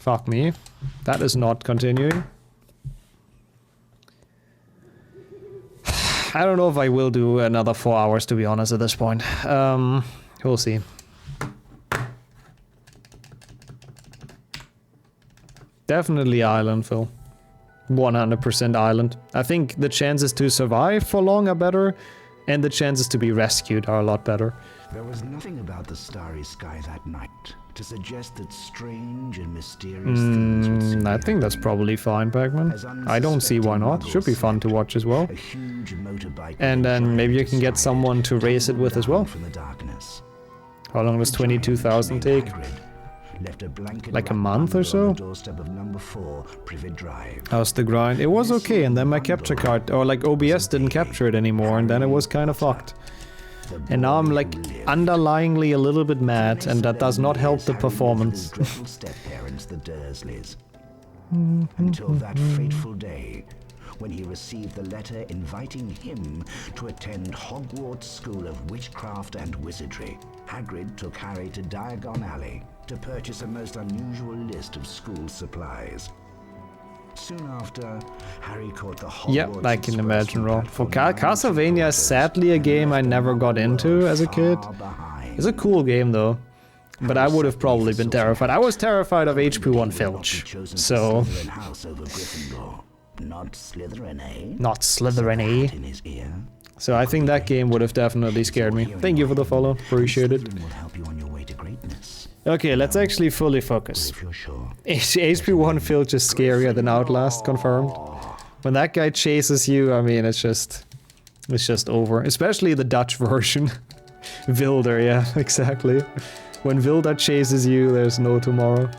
Fuck me. That is not continuing. I don't know if I will do another 4 hours, to be honest, at this point. We'll see. Definitely island, Phil. 100% island. I think the chances to survive for long are better, and the chances to be rescued are a lot better. There was nothing about the starry sky that night to suggest that strange and mysterious things would soon I think that's probably fine, Pac-Man. I don't see why not. Should be fun to watch as well. And then maybe you can get someone to race it with as well. How long does 22,000 take? Like a month or so? How's the grind? It was okay, and then my capture card, or like OBS didn't capture it anymore, and then it was kind of fucked. And now I'm like underlyingly a little bit mad, and that does not help the performance. Until that fateful day, when he received the letter inviting him to attend Hogwarts School of Witchcraft and Wizardry. Hagrid took Harry to Diagon Alley to purchase a most unusual list of school supplies. Soon after, Harry caught the Hogwarts. Yep, I can imagine, Rob. For Castlevania is sadly a game I never got into as a kid. It's a cool game though, but I would have probably been terrified. I was terrified of HP1 Filch, so... Not Slytherin, eh? Not Slytherin, eh? So I think that game would have definitely scared me. Thank you for the follow, appreciate it. Okay, let's actually fully focus. HP1 Filch is scarier than Outlast, confirmed. When that guy chases you, I mean, it's just over. Especially the Dutch version. Wilder, yeah, exactly. When Wilder chases you, there's no tomorrow.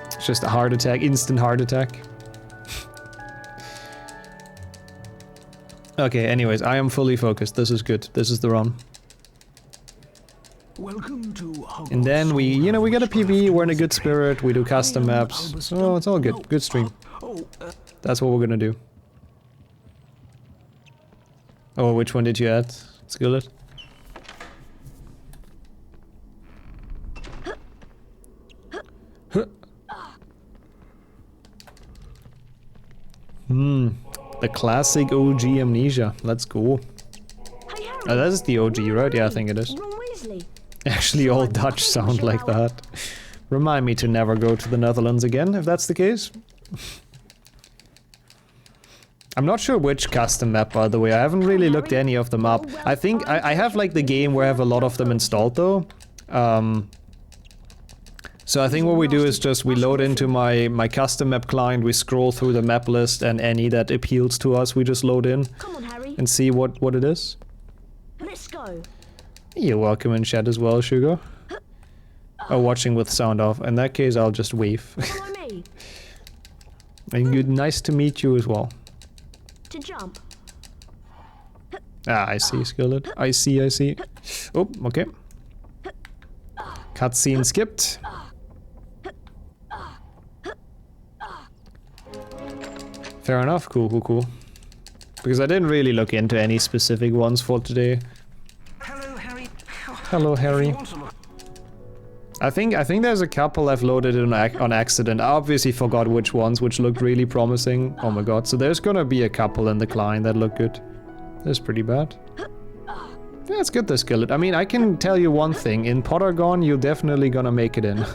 It's just a heart attack, instant heart attack. Okay, anyways, I am fully focused. This is good. This is the run. Welcome to And then we, you know, we get a PB, we're in a good spirit, we do custom maps. So it's all good. Good stream. That's what we're gonna do. Oh, which one did you add, Skillet? The classic OG Amnesia. Let's go. Oh, that is the OG, right? Yeah, I think it is. Actually, all Dutch sound like that. Remind me to never go to the Netherlands again, if that's the case. I'm not sure which custom map, by the way. I haven't really looked any of them up. I think I have like the game where I have a lot of them installed though. So I think what we do is just we load into my custom map client, we scroll through the map list, and any that appeals to us we just load in and see what it is. Let's go. You're welcome in chat as well, Sugar. Oh, watching with sound off. In that case, I'll just wave. And good, nice to meet you as well. To jump. Ah, I see, Skillet. I see. Oh, okay. Cutscene skipped. Fair enough. Cool. Because I didn't really look into any specific ones for today. Hello, Harry. I think there's a couple I've loaded on accident. I obviously forgot which ones, which looked really promising. Oh my god, so there's gonna be a couple in the client that look good. That's pretty bad. Yeah, it's good, the Skillet. I mean, I can tell you one thing. In Pottergon, you're definitely gonna make it in.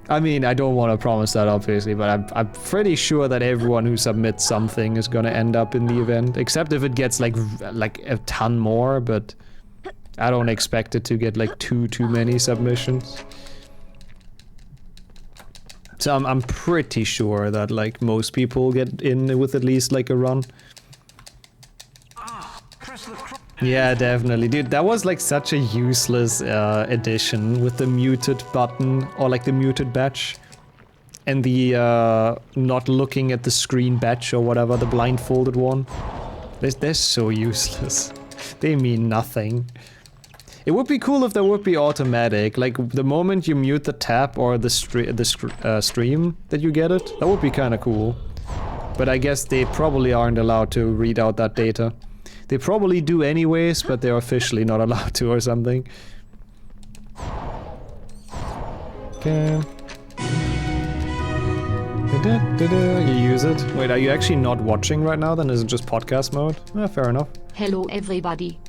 I mean, I don't want to promise that, obviously, but I'm pretty sure that everyone who submits something is gonna end up in the event. Except if it gets like a ton more, but... I don't expect it to get like too many submissions. So I'm pretty sure that like most people get in with at least like a run. Yeah, definitely. Dude, that was like such a useless addition with the muted button or like the muted badge. And the not looking at the screen badge or whatever, the blindfolded one. They're so useless. They mean nothing. It would be cool if they would be automatic, like the moment you mute the tab or the stream that you get it, that would be kind of cool. But I guess they probably aren't allowed to read out that data. They probably do anyways, but they're officially not allowed to or something. Okay. You use it. Wait, are you actually not watching right now then? Is it just podcast mode? Fair enough. Hello everybody.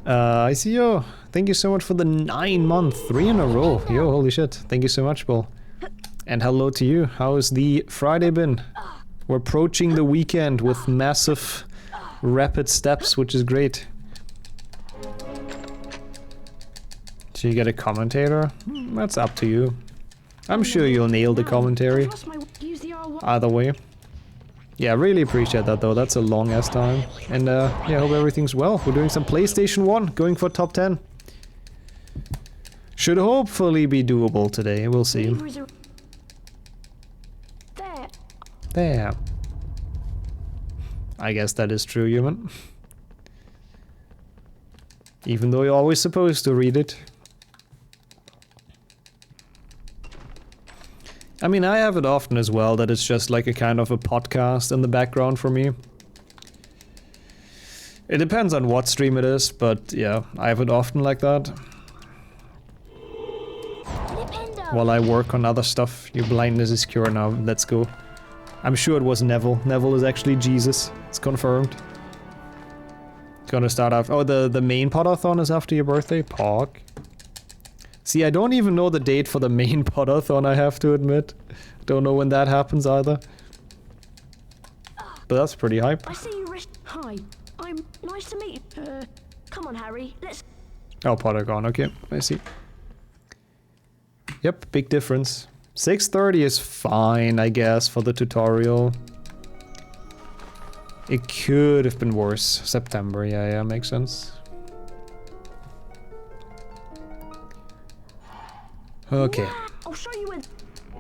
I see you. Thank you so much for the 9 month, 3 in a row. Yo, holy shit. Thank you so much, Bull. And hello to you. How's the Friday been? We're approaching the weekend with massive, rapid steps, which is great. So you get a commentator? That's up to you. I'm sure you'll nail the commentary. Either way. Yeah, really appreciate that though. That's a long ass time. And yeah, hope everything's well. We're doing some PlayStation 1, going for top 10. Should hopefully be doable today. We'll see. There. I guess that is true, human. Even though you're always supposed to read it. I mean, I have it often as well, that it's just like a kind of a podcast in the background for me. It depends on what stream it is, but yeah, I have it often like that. While I work on other stuff. Your blindness is cured now, let's go. I'm sure it was Neville. Neville is actually Jesus. It's confirmed. Gonna start off. Oh, the main podathon is after your birthday? Pog. See, I don't even know the date for the main podathon, I have to admit. Don't know when that happens either. But that's pretty hype. I see you. Hi, I'm nice to meet you. Come on, Harry. Let's. Oh, Podagon. Okay, I see. Yep, big difference. 6:30 is fine, I guess, for the tutorial. It could have been worse. September, yeah, makes sense. Okay. I'll show you where.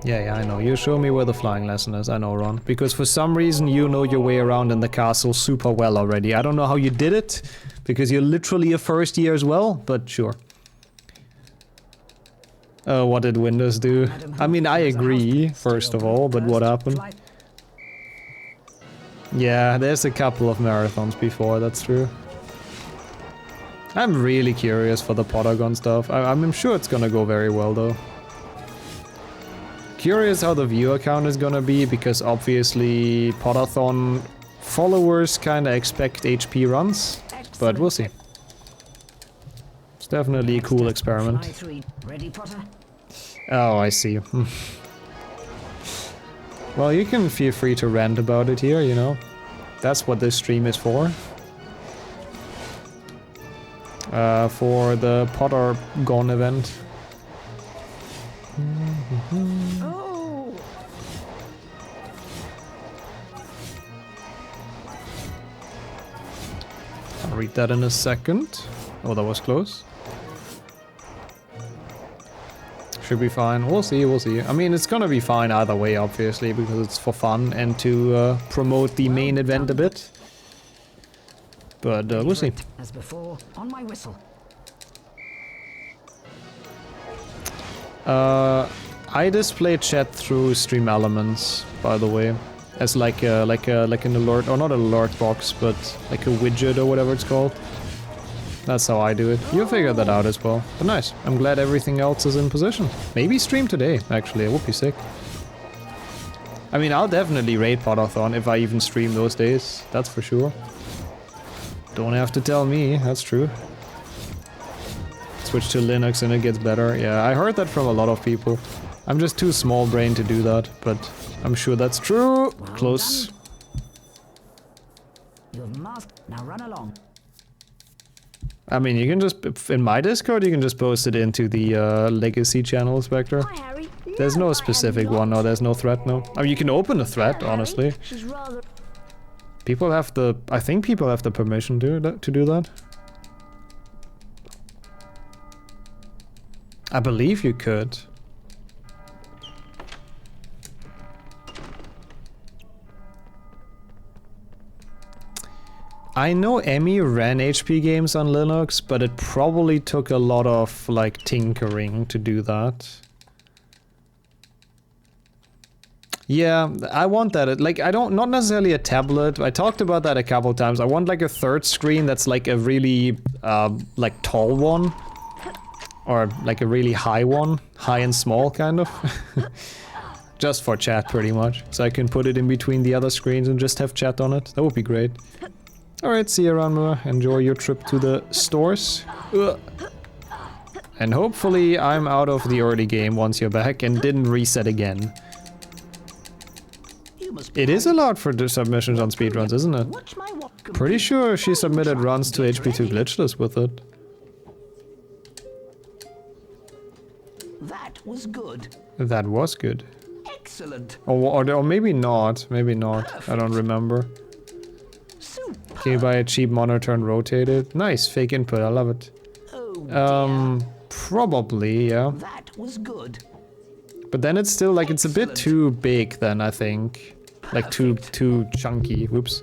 Yeah, I know. You show me where the flying lesson is. I know, Ron. Because for some reason you know your way around in the castle super well already. I don't know how you did it, because you're literally a first year as well, but sure. What did Windows do? I mean, I agree, first of all, but what happened? Yeah, there's a couple of marathons before, that's true. I'm really curious for the Podagon stuff. I'm sure it's gonna go very well, though. Curious how the viewer count is gonna be, because obviously Podathon followers kinda expect HP runs, but we'll see. It's definitely a cool experiment. Oh, I see. Well, you can feel free to rant about it here, you know. That's what this stream is for. For the Podagon event. Oh. I'll read that in a second. Oh, that was close. Should be fine. We'll see, we'll see. I mean, it's gonna be fine either way, obviously, because it's for fun and to promote the main event a bit. But we'll see. As before, on my whistle. I display chat through Stream Elements, by the way, as like an alert, or not an alert box, but like a widget or whatever it's called. That's how I do it. You'll figure that out as well. But nice. I'm glad everything else is in position. Maybe stream today, actually. It would be sick. I mean, I'll definitely raid Podathon if I even stream those days. That's for sure. Don't have to tell me. That's true. Switch to Linux and it gets better. Yeah, I heard that from a lot of people. I'm just too small-brained to do that, but I'm sure that's true. Close. You've masked. Now run along. I mean, you can just, in my Discord, you can just post it into the Legacy channel, Spectre. Hi, Harry. There's no specific one, no, there's no threat, no. I mean, you can open a threat, honestly. She's rather. People have the, I think people have the permission to do that. I believe you could. I know Emmy ran HP games on Linux, but it probably took a lot of, like, tinkering to do that. Yeah, I want that. Like, I don't, not necessarily a tablet. I talked about that a couple times. I want, like, a third screen that's, like, a really, like, tall one. Or like a really high one. High and small, kind of. Just for chat, pretty much. So I can put it in between the other screens and just have chat on it. That would be great. Alright, see you around more. Enjoy your trip to the stores. Ugh. And hopefully I'm out of the early game once you're back and didn't reset again. It is allowed for the submissions on speedruns, isn't it? Pretty sure she submitted runs to HP2 Glitchless with it. That was good. That was good. Excellent. Or maybe not. Maybe not. Perfect. I don't remember. Superb. Can you buy a cheap monitor and rotate it? Nice, fake input, I love it. Oh, probably, yeah. That was good. But then it's still like it's a bit too big then, I think. Like too chunky. Whoops.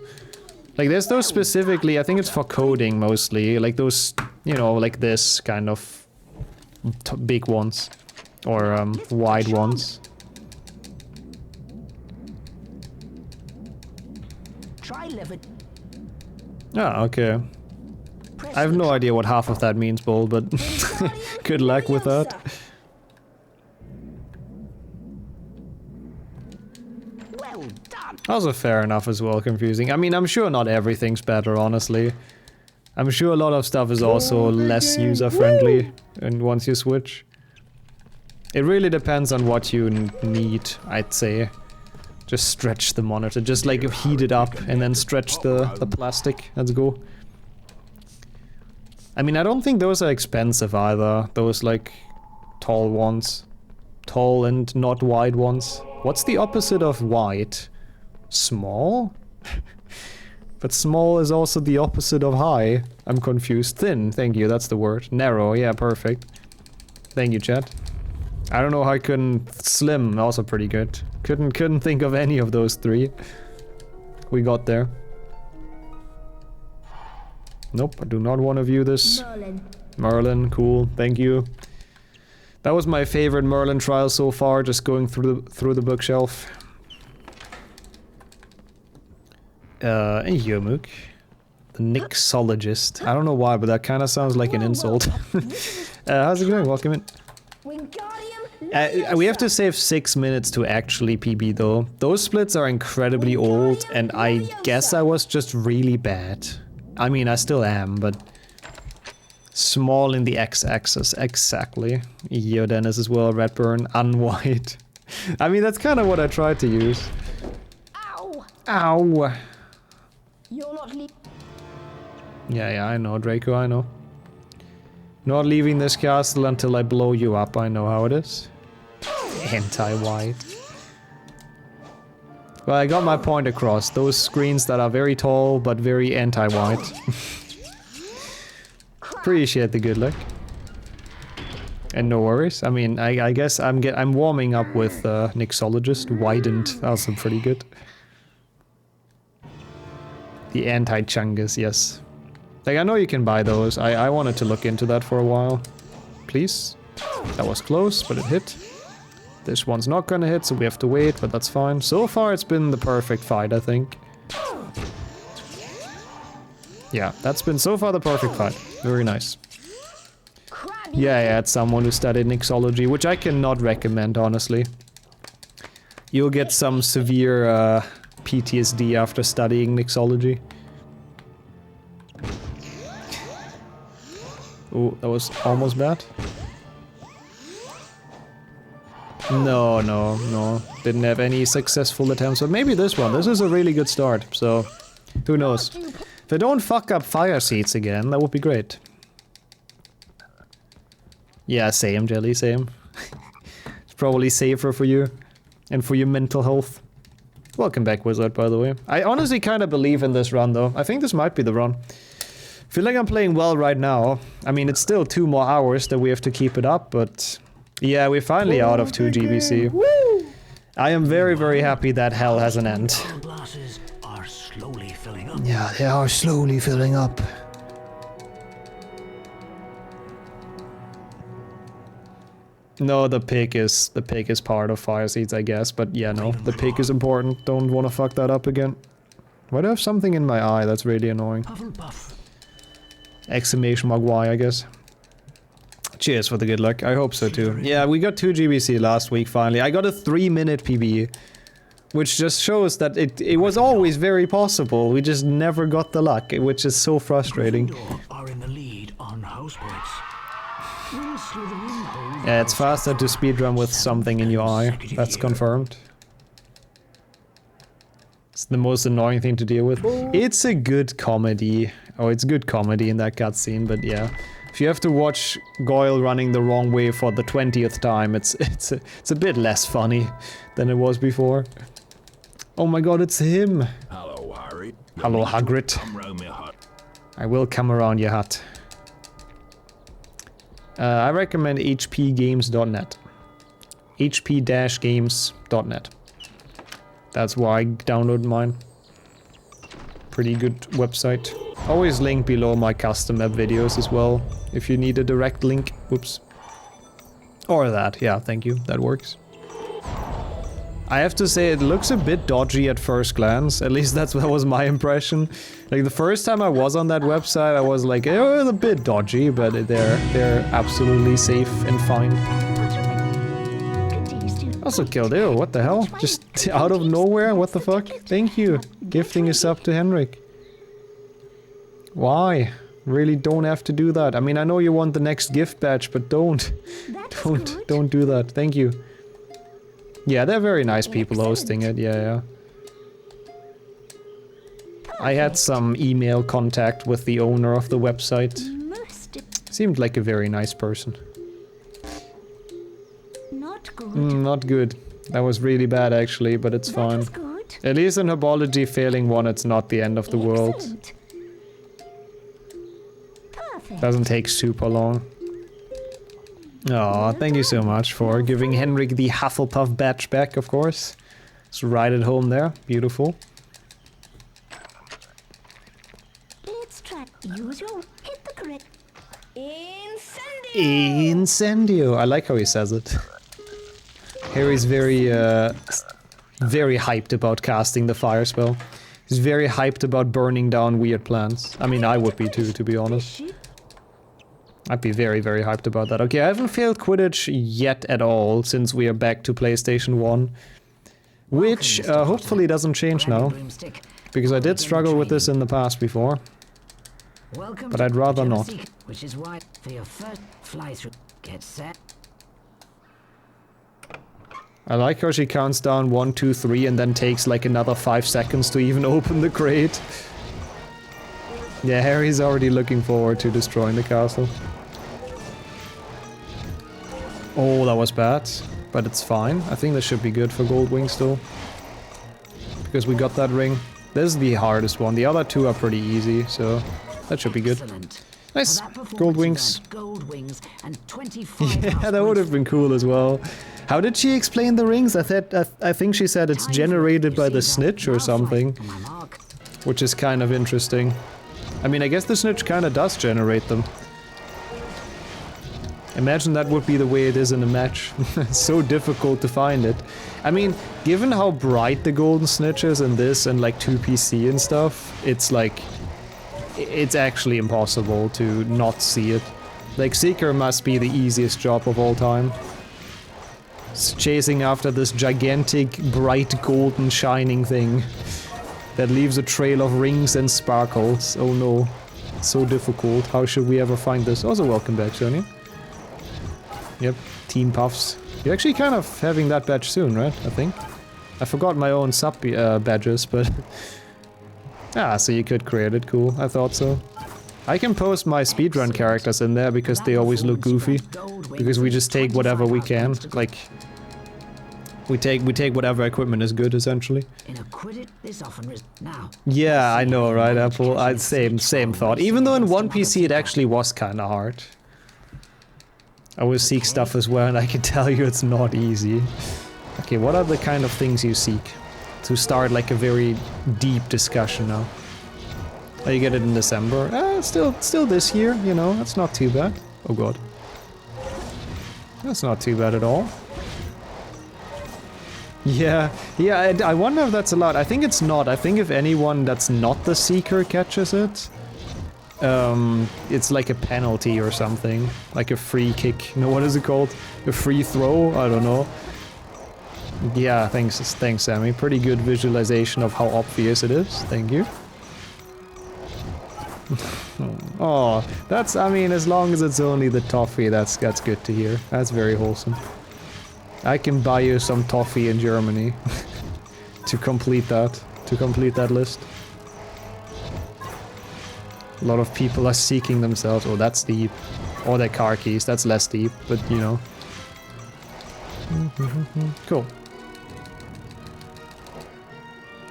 Like there's those specifically, I think it's for coding mostly, like those, you know, like this kind of big ones or wide ones. Try levitt. Ah, okay. I have no idea what half of that means, Bull, but good luck with that. Well done. Also fair enough as well, confusing. I mean, I'm sure not everything's better, honestly. I'm sure a lot of stuff is also less user-friendly and once you switch. It really depends on what you need, I'd say. Just stretch the monitor, just like heat it up and then stretch the plastic. Let's go. I mean, I don't think those are expensive either. Those like tall ones. Tall and not wide ones. What's the opposite of wide? Small? But small is also the opposite of high. I'm confused. Thin, thank you, that's the word. Narrow, yeah, perfect. Thank you, chat. I don't know how I couldn't... Slim, also pretty good. Couldn't think of any of those three. We got there. Nope, I do not want to view this. Merlin, cool, thank you. That was my favorite Merlin trial so far, just going through the bookshelf. Yomuk. The Nixologist. I don't know why, but that kind of sounds like an insult. How's it going? Welcome in. We have to save 6 minutes to actually PB though. Those splits are incredibly old, and I guess I was just really bad. I mean, I still am, but... Small in the x-axis, exactly. Yo, Dennis as well, Redburn, unwide. I mean, that's kind of what I tried to use. Ow! Ow! You're not Yeah, I know, Draco, I know. Not leaving this castle until I blow you up, I know how it is. Anti-wide. Well, I got my point across. Those screens that are very tall, but very anti-wide. Appreciate the good luck. And no worries. I mean, I guess I'm warming up with Nixologist. Widened. Also pretty good. The anti-chungus, yes. Like, I know you can buy those. I wanted to look into that for a while. Please. That was close, but it hit. This one's not gonna hit, so we have to wait, but that's fine. So far, it's been the perfect fight, I think. Yeah, that's been so far the perfect fight. Very nice. Yeah, it's someone who studied Nixology, which I cannot recommend, honestly. You'll get some severe PTSD after studying Nixology. Oh, that was almost bad. No. Didn't have any successful attempts, but maybe this one. This is a really good start, so who knows. If they don't fuck up fire seats again, that would be great. Yeah, same, Jelly, same. It's probably safer for you and for your mental health. Welcome back, Wizard, by the way. I honestly kind of believe in this run, though. I think this might be the run. Feel like I'm playing well right now. I mean, it's still 2 more hours that we have to keep it up, but... Yeah, we're finally out of 2 GBC. Woo! I am very, very happy that hell has an end. Glasses are slowly filling up. Yeah, they are slowly filling up. No, the pig is part of fire seeds, I guess, but yeah, no, the pig is important. Don't want to fuck that up again. Why do I have something in my eye? That's really annoying. Exclamation mark Y, I guess. Cheers for the good luck. I hope so too. Yeah, we got 2 GBC last week finally. I got a 3-minute PB, which just shows that it was always very possible. We just never got the luck, which is so frustrating. Gryffindor are in the lead on house points. Will Slytherin hold Yeah, it's faster to speedrun with something in your eye. That's confirmed. It's the most annoying thing to deal with. It's a good comedy. Oh, it's good comedy in that cutscene, but yeah. If you have to watch Goyle running the wrong way for the 20th time, it's a bit less funny than it was before. Oh my god, it's him! Hello, Harry. Hello, Hagrid. Come round my hut. I will come around your hut. I recommend hpgames.net. hp-games.net. That's why I downloaded mine. Pretty good website. Always link below my custom map videos as well, if you need a direct link. Whoops. Or that, yeah, thank you, that works. I have to say, it looks a bit dodgy at first glance, at least that was my impression. Like, the first time I was on that website, I was like, oh, it's a bit dodgy, but they're absolutely safe and fine. Also killed, ew, what the hell? Just out of nowhere, what the fuck? Thank you, gifting a sub to Henrik. Why? Really don't have to do that. I mean, I know you want the next gift badge, but don't do that. Thank you. Yeah, they're very nice people hosting it, yeah. I had some email contact with the owner of the website. Seemed like a very nice person. Not good. Not good. That was really bad actually, but it's fine. At least in Herbology, failing one, it's not the end of the world. Excellent. Perfect. Doesn't take super long. Aw, thank you so much for giving Henrik the Hufflepuff badge back, of course. Just right at home there. Beautiful. Let's try. Use your hit the correct. Incendio. Incendio. I like how he says it. Harry's very hyped about casting the fire spell. He's very hyped about burning down weird plants. I mean, I would be too, to be honest. I'd be very, very hyped about that. Okay, I haven't failed Quidditch yet at all since we are back to PlayStation 1. Which hopefully doesn't change now. Because I did struggle with this in the past before. But I'd rather not. Which is why for your first fly through, get set. I like how she counts down 1, 2, 3 and then takes like another 5 seconds to even open the crate. Yeah, Harry's already looking forward to destroying the castle. Oh, that was bad. But it's fine. I think this should be good for Goldwing still. Because we got that ring. This is the hardest one. The other two are pretty easy, so that should be good. Excellent. Nice. For that performance, Gold you wings. earned gold wings and 25 Yeah, that would have been cool as well. How did she explain the rings? I think she said it's generated by the snitch or something. Which is kind of interesting. I mean, I guess the snitch kind of does generate them. Imagine that would be the way it is in a match. It's so difficult to find it. I mean, given how bright the golden snitch is in this and like 2PC and stuff, it's like... it's actually impossible to not see it. Like, Seeker must be the easiest job of all time. It's chasing after this gigantic, bright, golden, shining thing that leaves a trail of rings and sparkles. Oh no. It's so difficult. How should we ever find this? Also, welcome back, Sonia. Yep, Team Puffs. You're actually kind of having that badge soon, right? I think. I forgot my own sub badges, but... ah, so you could create it. Cool, I thought so. I can post my speedrun characters in there because they always look goofy. Because we just take whatever we can. Like... We take whatever equipment is good, essentially. Yeah, I know, right, Apple? Same thought. Even though in 1PC it actually was kinda hard. I always seek stuff as well, and I can tell you it's not easy. Okay, what are the kind of things you seek? To start like a very deep discussion now. Oh, you get it in December? Still this year, you know, that's not too bad. Oh god. That's not too bad at all. Yeah, I wonder if that's allowed. I think it's not. I think if anyone that's not the Seeker catches it, it's like a penalty or something. Like a free kick. No, what is it called? A free throw? I don't know. Yeah, thanks, Sammy. Pretty good visualization of how obvious it is. Thank you. Oh, that's, I mean, as long as it's only the toffee, that's good to hear. That's very wholesome. I can buy you some toffee in Germany to complete that list. A lot of people are seeking themselves. Oh, that's deep. Or their car keys. That's less deep, but you know. Cool.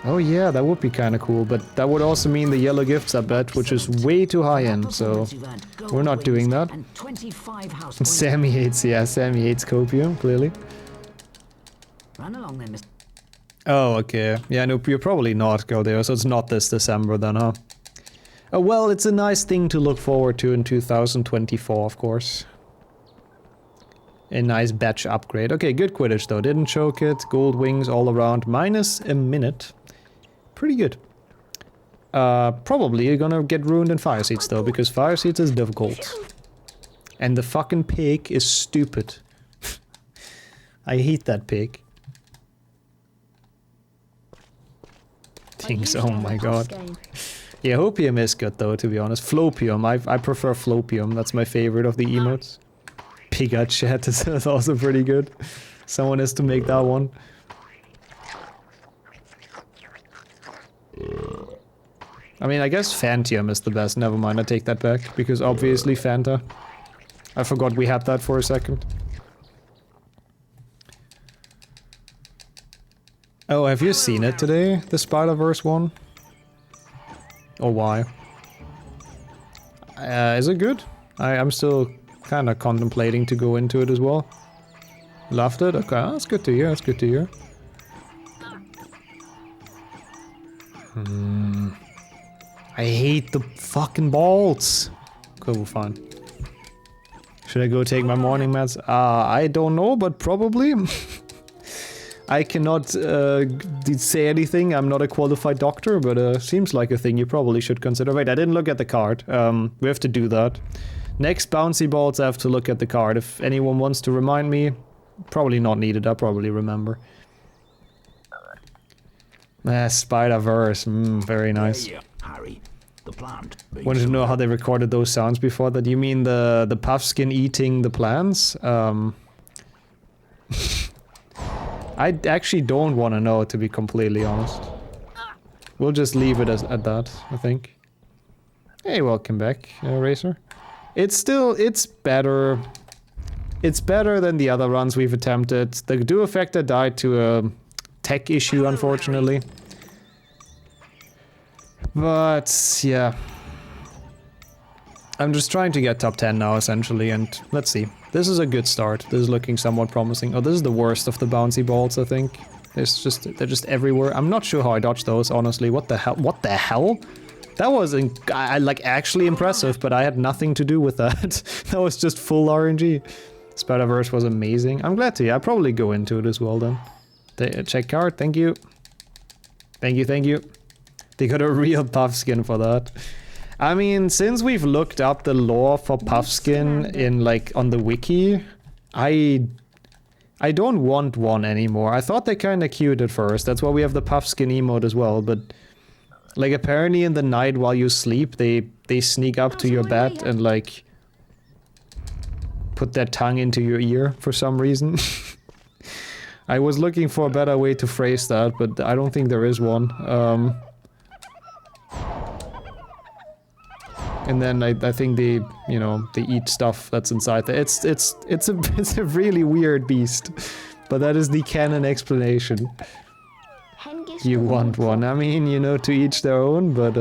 Oh yeah, that would be kind of cool, but that would also mean the yellow gifts, I bet, which is way too high end, so we're not doing that. Sammy hates, yeah, Sammy hates copium, clearly. Run along then, Mr. Oh, okay. Yeah, no, you're probably not go there, so it's not this December then, huh? Oh, well, it's a nice thing to look forward to in 2024, of course. A nice batch upgrade. Okay, good Quidditch though, didn't choke it, gold wings all around, minus a minute. Pretty good. Probably you're gonna get ruined in fire seats though, because fire seats is difficult. And the fucking pig is stupid. I hate that pig. Things, oh my god. Yeah, hopium is good though, to be honest. Flopium, I prefer flopium, that's my favorite of the emotes. Pigat chat is also pretty good. Someone has to make that one. I mean, I guess Fantium is the best. Never mind, I take that back. Because obviously Fanta. I forgot we had that for a second. Oh, have you seen it today? The Spider-Verse one? Or why? Is it good? I'm still kind of contemplating to go into it as well. Loved it? Okay, that's good to hear, that's good to hear. I hate the fucking balls. Cool, fine. Should I go take my morning meds? I don't know, but probably. I cannot say anything, I'm not a qualified doctor, but seems like a thing you probably should consider. Wait, I didn't look at the card. We have to do that. Next bouncy balls, I have to look at the card. If anyone wants to remind me, probably not needed, I'll probably remember. Spider-Verse, very nice. Harry, the plant. Wanted to know how they recorded those sounds before that. You mean the Puffskin eating the plants? I actually don't want to know, to be completely honest. We'll just leave it at that, I think. Hey, welcome back, Racer. It's better. It's better than the other runs we've attempted. The Do Effector died to a tech issue, unfortunately. But, yeah. I'm just trying to get top 10 now, essentially, and let's see. This is a good start. This is looking somewhat promising. Oh, this is the worst of the bouncy balls, I think. They're just everywhere. I'm not sure how I dodged those, honestly. What the hell? What the hell? That was, like, actually impressive, but I had nothing to do with that. That was just full RNG. Spider-Verse was amazing. I'm glad to, yeah, I'll probably go into it as well, then. Check card, thank you. Thank you, thank you. They got a real Puffskin for that. I mean, since we've looked up the lore for Puffskin in, like, on the wiki, I don't want one anymore. I thought they kinda cute at first. That's why we have the Puffskin emote as well, but... Like, apparently in the night while you sleep, they sneak up to your bed and, like... put their tongue into your ear for some reason. I was looking for a better way to phrase that, but I don't think there is one. And then I think they, you know, they eat stuff that's inside there. It's a really weird beast, but that is the canon explanation. You want one? I mean, you know, to each their own, but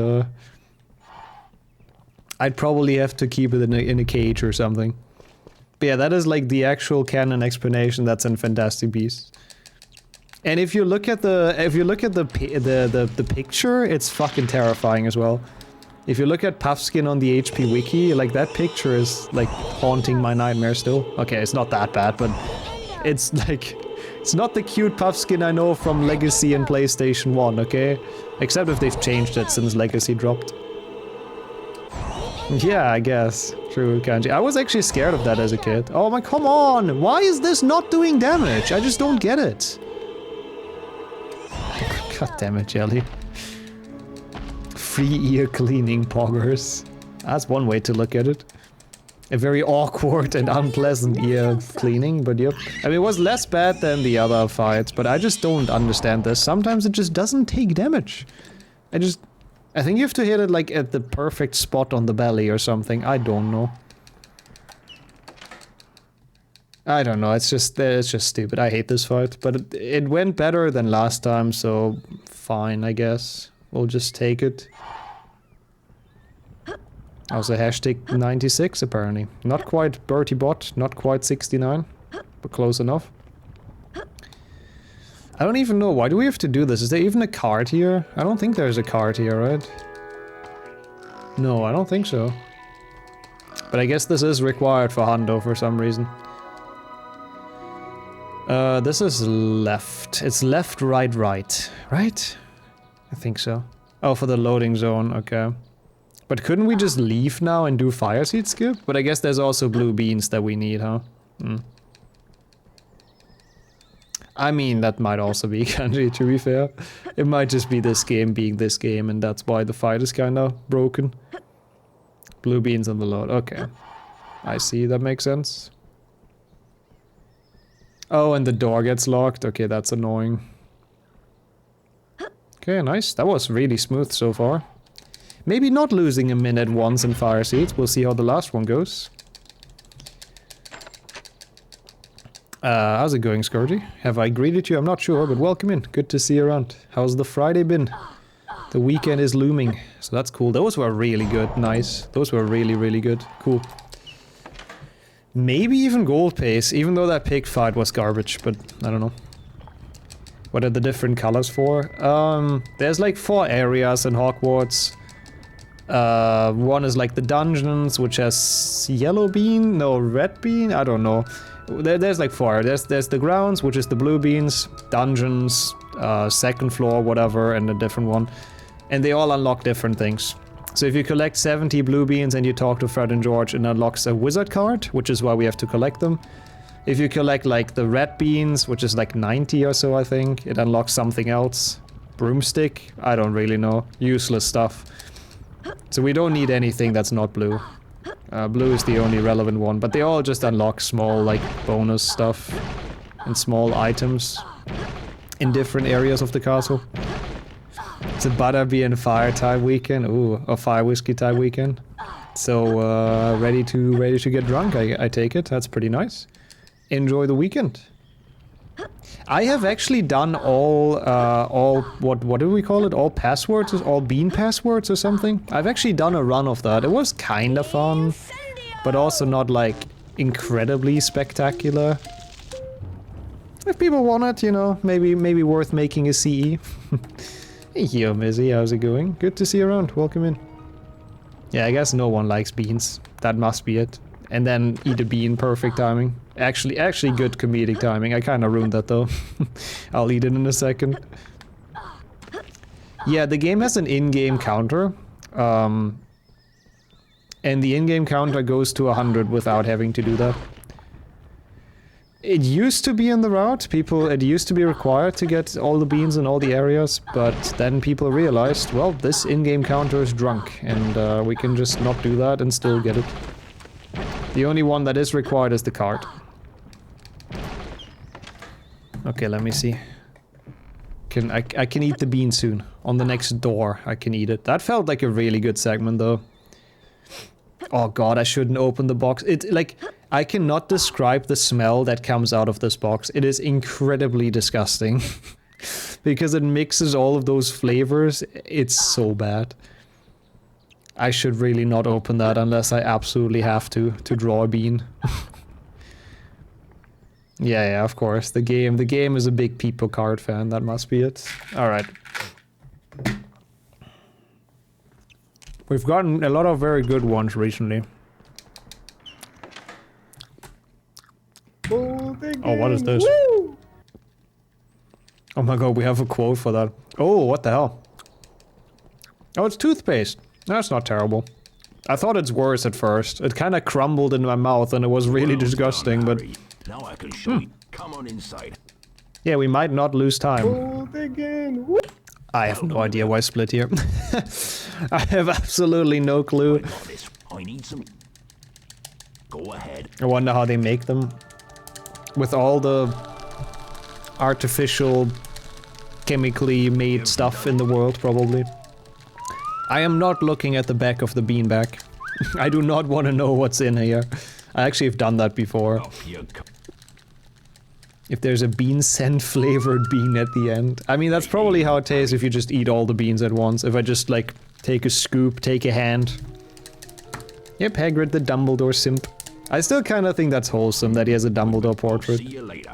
I'd probably have to keep it in a cage or something. But yeah, that is like the actual canon explanation that's in Fantastic Beasts. And if you look at the picture, it's fucking terrifying as well. If you look at Puffskin on the HP wiki, like that picture is like haunting my nightmare still. Okay, it's not that bad, but it's like, it's not the cute Puffskin I know from Legacy and PlayStation 1, okay? Except if they've changed it since Legacy dropped. Yeah, I guess. True, Kanji. I was actually scared of that as a kid. Oh my, come on! Why is this not doing damage? I just don't get it. God damn it, Jelly. Free ear cleaning poggers. That's one way to look at it. A very awkward and unpleasant ear cleaning, but yep. I mean, it was less bad than the other fights, but I just don't understand this. Sometimes it just doesn't take damage. I think you have to hit it like at the perfect spot on the belly or something. I don't know. I don't know, it's just stupid. I hate this fight, but it went better than last time, so fine, I guess. We'll just take it. Also hashtag 96 apparently. Not quite Bertie Bot, not quite 69, but close enough. I don't even know, why do we have to do this? Is there even a card here? I don't think there's a card here, right? No, I don't think so. But I guess this is required for Hundo for some reason. This is left. It's left, right, right. Right? I think so. Oh, for the loading zone, okay. But couldn't we just leave now and do fire seed skip? But I guess there's also blue beans that we need, huh? I mean, that might also be Kanji, to be fair. It might just be this game being this game, and that's why the fight is kinda broken. Blue beans on the load, okay. I see, that makes sense. Oh, and the door gets locked. Okay, that's annoying. Okay, nice. That was really smooth so far. Maybe not losing a minute once in fire seeds. We'll see how the last one goes. How's it going, Scourgy? Have I greeted you? I'm not sure, but welcome in. Good to see you around. How's the Friday been? The weekend is looming, so that's cool. Those were really good. Nice. Those were really, really good. Cool. Maybe even gold pace, even though that pig fight was garbage, but I don't know. What are the different colors for? There's like 4 areas in Hogwarts. One is like the dungeons, which has yellow bean, no, red bean, I don't know. There's like 4. There's the grounds, which is the blue beans, dungeons, second floor, whatever, and a different one. And they all unlock different things. So if you collect 70 blue beans and you talk to Fred and George, it unlocks a wizard card, which is why we have to collect them. If you collect like the red beans, which is like 90 or so, I think, it unlocks something else. Broomstick? I don't really know. Useless stuff. So we don't need anything that's not blue. Blue is the only relevant one, but they all just unlock small like bonus stuff and small items in different areas of the castle. It's a butterbeer and fire type weekend. Ooh, a fire whiskey type weekend. So ready to get drunk. I take it. That's pretty nice. Enjoy the weekend. I have actually done all what do we call it? All passwords, all bean passwords or something. I've actually done a run of that. It was kind of fun, but also not like incredibly spectacular. If people want it, you know, maybe worth making a CE. Hey, yo, Mizzy, how's it going? Good to see you around. Welcome in. Yeah, I guess no one likes beans. That must be it. And then eat a bean, perfect timing. Actually good comedic timing. I kind of ruined that though. I'll eat it in a second. Yeah, the game has an in-game counter. And the in-game counter goes to 100 without having to do that. It used to be in the route. It used to be required to get all the beans in all the areas, but then people realized, well, this in-game counter is drunk, and we can just not do that and still get it. The only one that is required is the card. Okay, let me see. I can eat the bean soon. On the next door, I can eat it. That felt like a really good segment, though. Oh god, I shouldn't open the box. I cannot describe the smell that comes out of this box. It is incredibly disgusting. Because it mixes all of those flavors. It's so bad. I should really not open that unless I absolutely have to draw a bean. Yeah, of course. The game is a big People card fan. That must be it. Alright. We've gotten a lot of very good ones recently. Oh, what is this? Woo! Oh my god, we have a quote for that. Oh, what the hell? Oh, it's toothpaste. That's not terrible. I thought it's worse at first. It kind of crumbled in my mouth and it was really disgusting, but Now I can show you. Come on inside. yeah, we might not lose time. Gold again. Woo. I have no idea why split here. I have absolutely no clue. Got this. I need some. Go ahead. I wonder how they make them. With all the artificial, chemically made stuff in the world, probably. I am not looking at the back of the beanbag. I do not want to know what's in here. I actually have done that before. Off you go. If there's a bean scent flavored bean at the end. I mean, that's probably how it tastes if you just eat all the beans at once. If I just, like, take a scoop, take a hand. Yep, Hagrid the Dumbledore simp. I still kind of think that's wholesome that he has a Dumbledore portrait. See you later.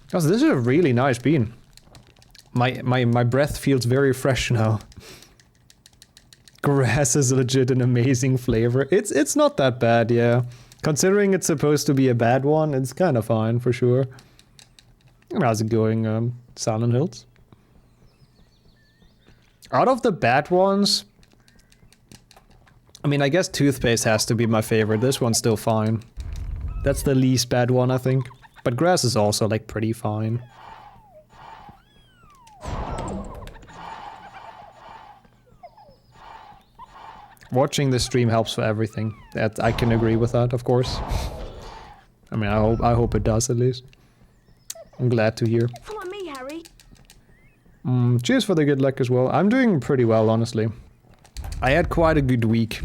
Because this is a really nice bean. My breath feels very fresh now. Grass is legit an amazing flavor. It's not that bad, yeah. Considering it's supposed to be a bad one, it's kind of fine for sure. How's it going, Silent Hills? Out of the bad ones, I mean, I guess toothpaste has to be my favorite. This one's still fine. That's the least bad one, I think. But grass is also, like, pretty fine. Watching the stream helps for everything. That I can agree with that, of course. I mean, I hope it does at least. I'm glad to hear. Follow me, Harry. Cheers for the good luck as well. I'm doing pretty well, honestly. I had quite a good week.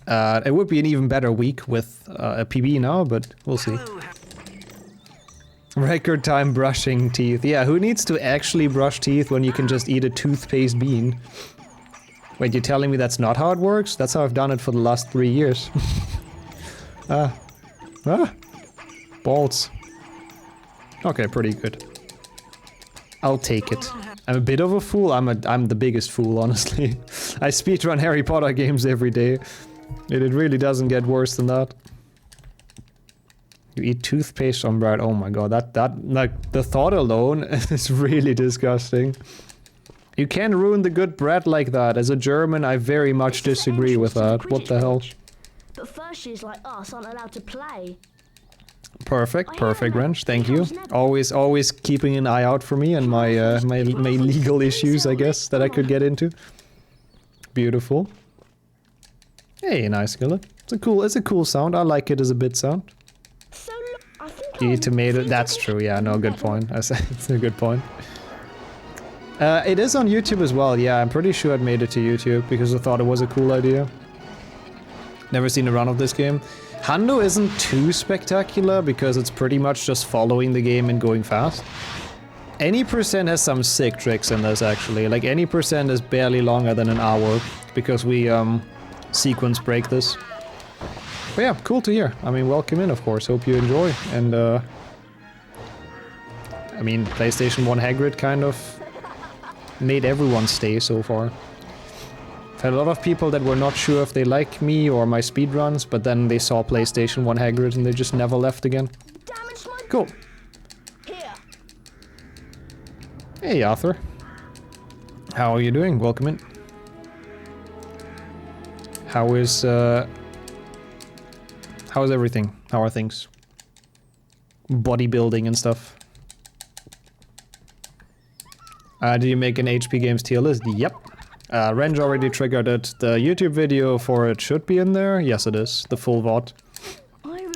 It would be an even better week with a PB now, but we'll see. Record time brushing teeth. Yeah, who needs to actually brush teeth when you can just eat a toothpaste bean? Wait, you're telling me that's not how it works? That's how I've done it for the last 3 years. Balls. Okay, pretty good. I'll take it. I'm a bit of a fool. I'm the biggest fool, honestly. I speedrun Harry Potter games every day. It really doesn't get worse than that. You eat toothpaste on bread. Oh my god, that like the thought alone is really disgusting. You can't ruin the good bread like that. As a German, I very much disagree with that. What the hell? But first years like us aren't allowed to play. Perfect, perfect, Wrench. Thank you. Always keeping an eye out for me and my my legal issues, I guess, that I could get into. Beautiful. Hey, nice skillet. It's a cool sound. I like it as a bit sound. So look, I think You eat tomato. That's true. Yeah, no, good point. It's a good point. It is on YouTube as well. Yeah, I'm pretty sure it made it to YouTube because I thought it was a cool idea. Never seen a run of this game. Hando isn't too spectacular because it's pretty much just following the game and going fast. Any percent has some sick tricks in this actually. Like any percent is barely longer than an hour because we sequence break this. But yeah, cool to hear. I mean, welcome in, of course. Hope you enjoy. And I mean, PlayStation 1 Hagrid kind of made everyone stay so far. I've had a lot of people that were not sure if they like me or my speedruns, but then they saw PlayStation 1 Hagrid and they just never left again. damage my Cool. here. Hey, Arthur. How are you doing? Welcome in. How's everything? How are things? Bodybuilding and stuff. Did you make an HP Games tier list? Yep. Renge already triggered it. The YouTube video for it should be in there. Yes, it is. The full VOD.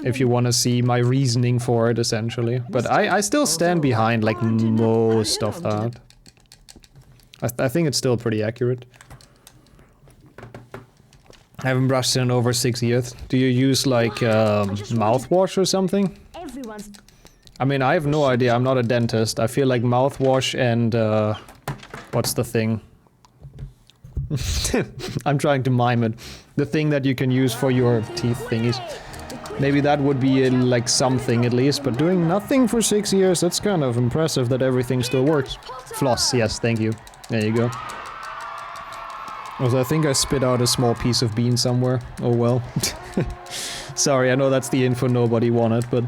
If you want to see my reasoning for it, essentially. But I still stand behind, like, most of that. I think it's still pretty accurate. I haven't brushed in over 6 years. Do you use, like, mouthwash or something? Everyone's I mean, I have no idea. I'm not a dentist. I feel like mouthwash and, what's the thing? I'm trying to mime it. The thing that you can use for your teeth thingies. Maybe that would be, like, something at least, but doing nothing for 6 years, that's kind of impressive that everything still works. Floss, yes, thank you. There you go. Also, I think I spit out a small piece of bean somewhere. Oh well. Sorry, I know that's the info nobody wanted, but...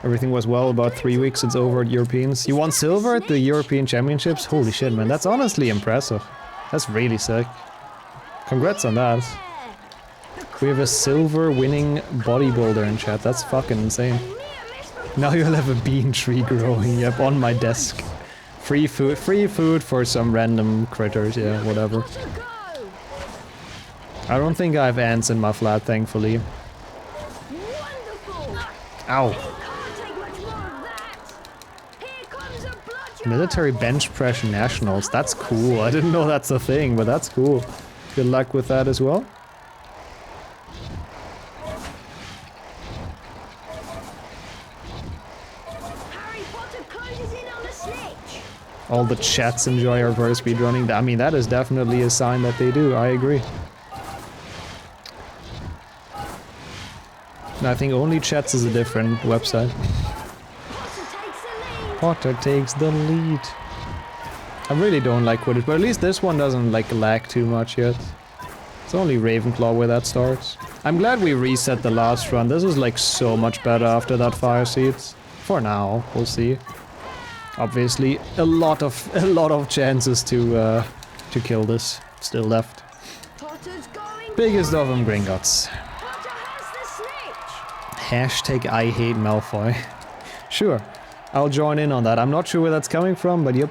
Everything was well. About 3 weeks, it's over at Europeans. You won silver at the European Championships? Holy shit, man, that's honestly impressive. That's really sick. Congrats on that. We have a silver winning bodybuilder in chat. That's fucking insane. Now you'll have a bean tree growing, yep, on my desk. Free food for some random critters, yeah, whatever. I don't think I have ants in my flat, thankfully. Ow. Military bench press nationals, that's cool. I didn't know that's a thing, but that's cool. Good luck with that as well. All the chats enjoy our verse speedrunning. I mean, that is definitely a sign that they do, I agree. And I think only chats is a different website. Potter takes the lead. I really don't like Quidditch, but at least this one doesn't like lag too much yet. It's only Ravenclaw where that starts. I'm glad we reset the last run. This is like so much better after that fire seeds. For now, we'll see. Obviously, a lot of chances to kill this still left. Biggest of them, Gringotts. Hashtag I hate Malfoy. Sure, I'll join in on that. I'm not sure where that's coming from, but yep.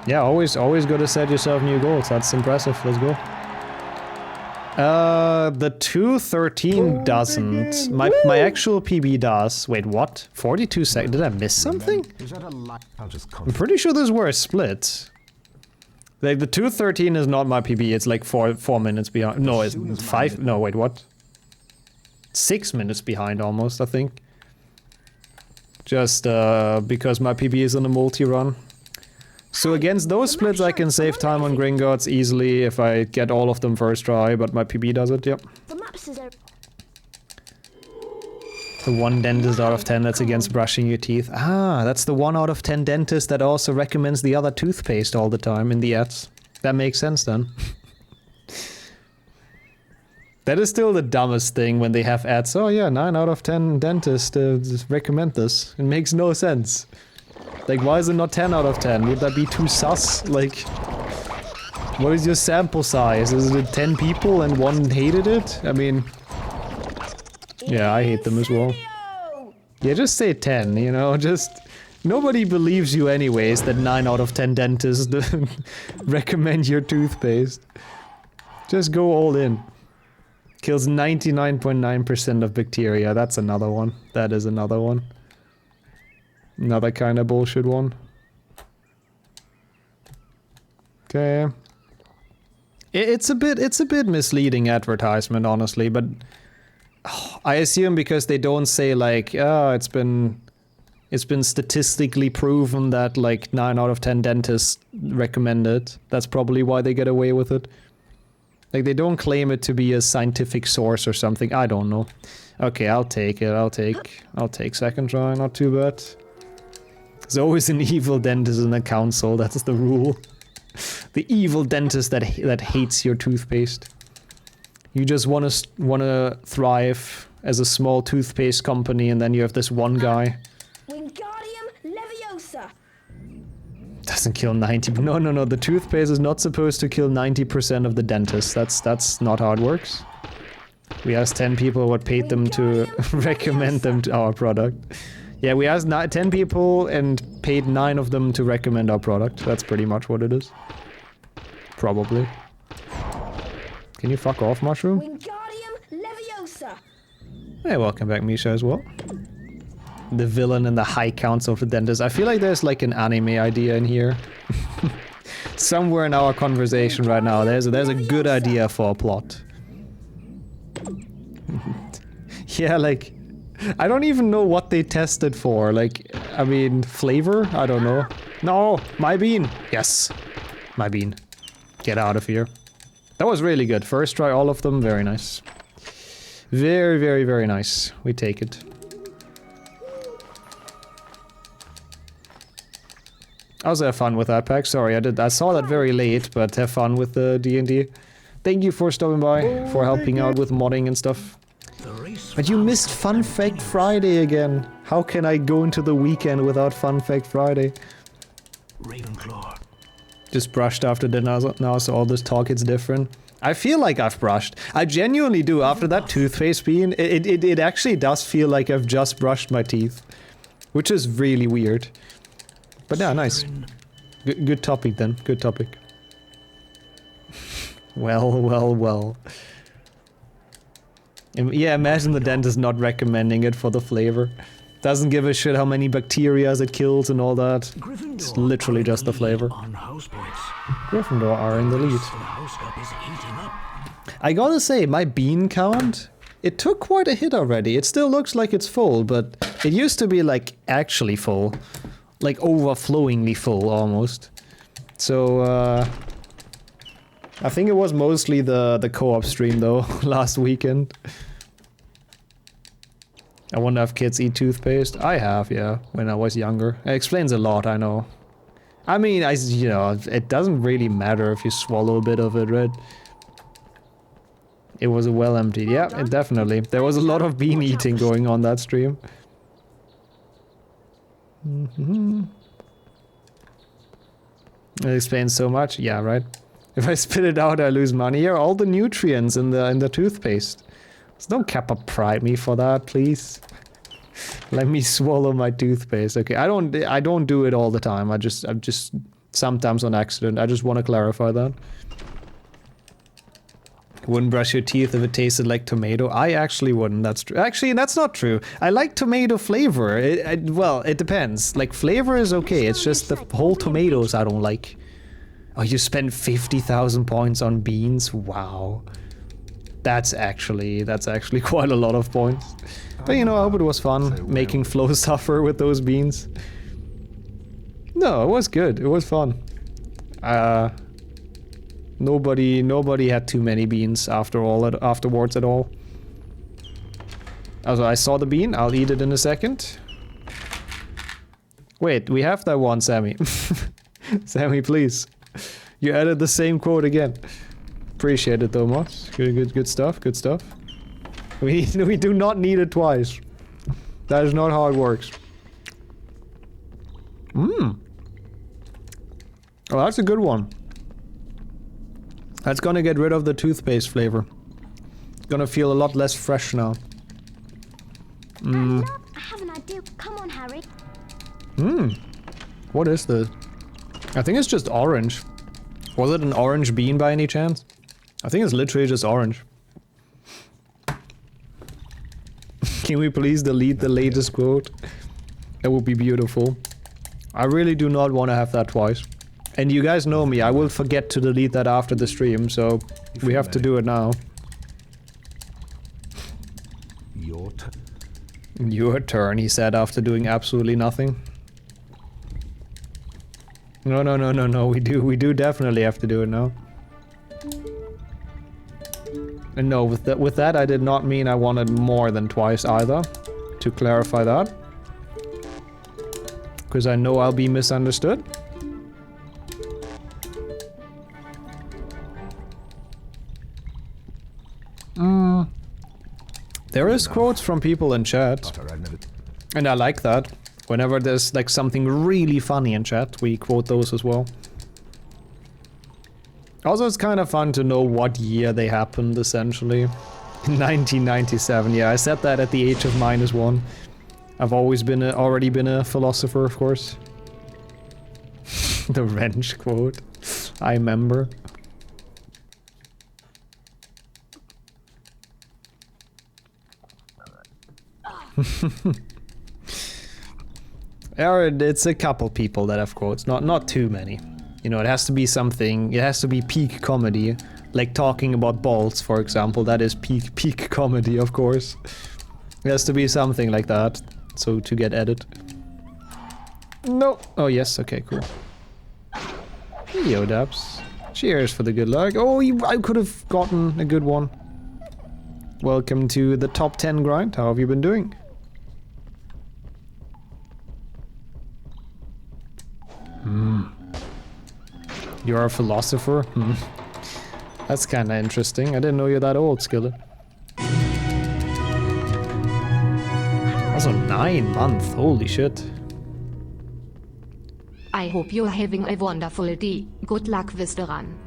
Yeah, always gotta set yourself new goals. That's impressive. Let's go. The 213 doesn't. My actual PB does. Wait, what? 42 seconds? Did I miss something? I'm pretty sure those were a split. Like, the 213 is not my PB, it's like 4 minutes behind. No, it's 5. No, wait, what? 6 minutes behind almost, I think. Just because my PB is on a multi-run. So against those splits I can save time on Gringotts easily if I get all of them first try, but my PB does it, yep. The 1 dentist out of 10 that's against brushing your teeth. Ah, that's the 1 out of 10 dentist that also recommends the other toothpaste all the time in the ads. That makes sense then. That is still the dumbest thing when they have ads. Oh yeah, 9 out of 10 dentists recommend this. It makes no sense. Like, why is it not 10 out of 10? Would that be too sus? Like, what is your sample size? Is it 10 people and 1 hated it? I mean, yeah, I hate them as well. Yeah, just say 10, you know, just... Nobody believes you anyways that 9 out of 10 dentists recommend your toothpaste. Just go all in. Kills 99.9% of bacteria. That's another one. That is another one. Another kind of bullshit one. Okay. It's a bit misleading advertisement, honestly, but I assume because they don't say like, oh, it's been statistically proven that like 9 out of 10 dentists recommend it. That's probably why they get away with it. Like, they don't claim it to be a scientific source or something. I don't know. Okay, I'll take it. I'll take second try. Not too bad. There's always an evil dentist in the council. That's the rule. The evil dentist that hates your toothpaste. You just wanna thrive as a small toothpaste company, and then you have this one guy. Wingardium Leviosa. Doesn't kill 90. No. The toothpaste is not supposed to kill 90% of the dentists. That's not how it works. We asked 10 people what paid them to recommend them to our product. Yeah, we asked 10 people and paid 9 of them to recommend our product. That's pretty much what it is. Probably. Can you fuck off, Mushroom? Wingardium Leviosa. Hey, welcome back, Misha, as well. The villain in the High Council of the Dentist. I feel like there's like an anime idea in here. Somewhere in our conversation right now, there's a good idea for a plot. Yeah, like... I don't even know what they tested for, like, I mean, flavor? I don't know. No, my bean! Yes, my bean. Get out of here. That was really good. First try all of them, very nice. Very, very, very nice. We take it. I also have fun with that pack. Sorry, I saw that very late, but have fun with the D&D. Thank you for stopping by, for helping out with modding and stuff. But you missed Fun Fact Friday again. How can I go into the weekend without Fun Fact Friday? Ravenclaw. Just brushed after dinner now, so all this talk it's different. I feel like I've brushed. I genuinely do. After that toothpaste bean, it actually does feel like I've just brushed my teeth. Which is really weird. But yeah, nice. Good topic then. Good topic. Well. Yeah, imagine the dentist not recommending it for the flavor. Doesn't give a shit how many bacteria it kills and all that. It's literally just the flavor. Gryffindor are in the lead. I gotta say, my bean count, it took quite a hit already. It still looks like it's full, but it used to be like actually full. Like overflowingly full almost. So I think it was mostly the co-op stream though, last weekend. I wonder if kids eat toothpaste. I have, yeah, when I was younger. It explains a lot, I know. I mean, you know, it doesn't really matter if you swallow a bit of it, right? It was well emptied. Yeah, it definitely. There was a lot of bean eating going on that stream. It explains so much. Yeah, right. If I spit it out, I lose money. Yeah, all the nutrients in the toothpaste. So don't Kappa pride me for that, please. Let me swallow my toothpaste. Okay, I don't do it all the time. I'm just sometimes on accident. I just want to clarify that. Wouldn't brush your teeth if it tasted like tomato. I actually wouldn't. That's true. Actually, that's not true. I like tomato flavor. Well, it depends. Like flavor is okay. It's just the whole tomatoes I don't like. Oh, you spent 50,000 points on beans? Wow. That's actually quite a lot of points. But you know, I hope it was fun making Flo suffer with those beans. No, it was good. It was fun. Nobody had too many beans afterwards at all. Also, I saw the bean. I'll eat it in a second. Wait, we have that one, Sammy. Sammy, please. You added the same quote again. Appreciate it, Thomas. Good stuff. Good stuff. We do not need it twice. That is not how it works. Oh, that's a good one. That's gonna get rid of the toothpaste flavor. It's gonna feel a lot less fresh now. I have an idea. Come on, Harry. What is this? I think it's just orange. Was it an orange bean by any chance? I think it's literally just orange. Can we please delete the latest quote? That would be beautiful. I really do not want to have that twice. And you guys know me, I will forget to delete that after the stream, so we have to do it now. Your turn, he said after doing absolutely nothing. No, we do definitely have to do it now. And no, with that I did not mean I wanted more than twice either, to clarify that. Because I know I'll be misunderstood. There is quotes from people in chat. And I like that. Whenever there's like something really funny in chat, we quote those as well. Also, it's kind of fun to know what year they happened, essentially. 1997, yeah, I said that at the age of -1. I've always been already been a philosopher, of course. The wrench quote. I remember. It's a couple people that have quotes, not too many. You know, it has to be something, it has to be peak comedy. Like talking about balls, for example, that is peak comedy, of course. It has to be something like that, so to get added. No. Oh yes, okay, cool. Yo, Dabs. Cheers for the good luck. Oh, I could have gotten a good one. Welcome to the top 10 grind. How have you been doing? You're a philosopher? That's kinda interesting. I didn't know you're that old, Skillet. Also 9 months, holy shit. I hope you're having a wonderful day. Good luck with the run.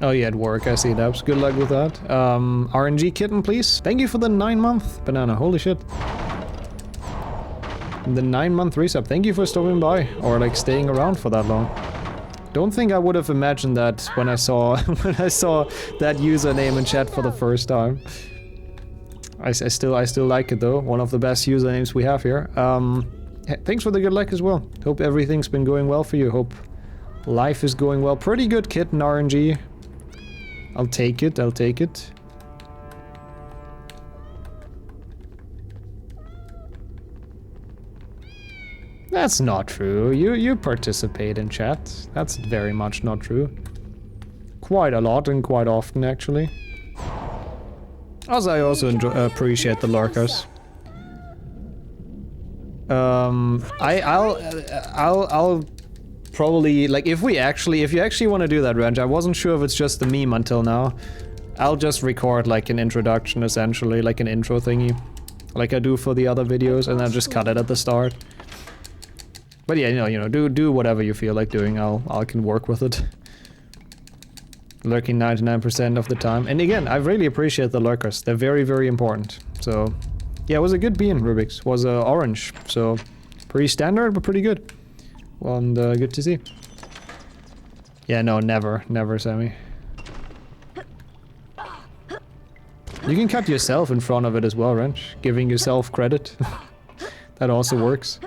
Oh yeah, at work, I see that. Good luck with that. RNG Kitten, please. Thank you for the 9-month banana. Holy shit. The 9-month resub. Thank you for stopping by, or like staying around for that long. Don't think I would have imagined that when I saw that username in chat for the first time. I still like it though. One of the best usernames we have here. Thanks for the good luck as well. Hope everything's been going well for you. Hope life is going well. Pretty good Kitten RNG. I'll take it. I'll take it. That's not true. You participate in chat. That's very much not true. Quite a lot and quite often, actually. Also, I also appreciate the lurkers. I'll probably, like, if you actually want to do that, Range, I wasn't sure if it's just a meme until now. I'll just record like an introduction, essentially, like an intro thingy, like I do for the other videos, and then just cut it at the start. But yeah, you know, do whatever you feel like doing. I can work with it. Lurking 99% of the time, and again, I really appreciate the lurkers. They're very, very important. So, yeah, it was a good bean. Rubik's was orange, so pretty standard, but pretty good. Well, and good to see. Yeah, no, never, Sammy. You can cut yourself in front of it as well, Wrench. Giving yourself credit. That also works.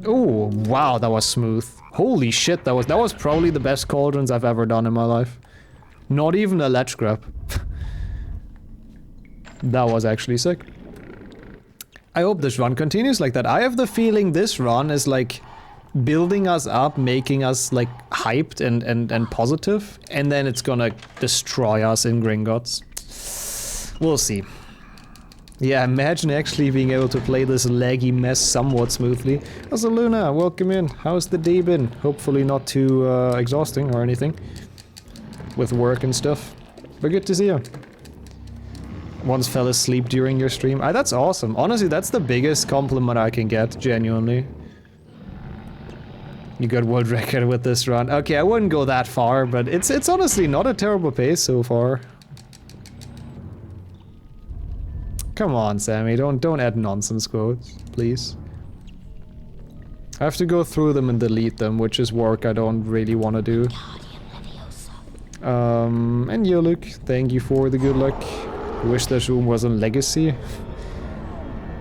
Oh, wow, that was smooth. Holy shit, that was probably the best cauldrons I've ever done in my life. Not even a ledge grab. That was actually sick. I hope this run continues like that. I have the feeling this run is like building us up, making us like hyped and positive, and then it's gonna destroy us in Gringotts. We'll see. Yeah, imagine actually being able to play this laggy mess somewhat smoothly. Also, Luna, welcome in. How's the day been? Hopefully not too exhausting or anything. With work and stuff. But good to see you. Once fell asleep during your stream. That's awesome. Honestly, that's the biggest compliment I can get, genuinely. You got world record with this run. Okay, I wouldn't go that far, but it's honestly not a terrible pace so far. Come on, Sammy, don't add nonsense quotes, please. I have to go through them and delete them, which is work I don't really want to do. And Yoluk, thank you for the good luck. I wish this room was on Legacy.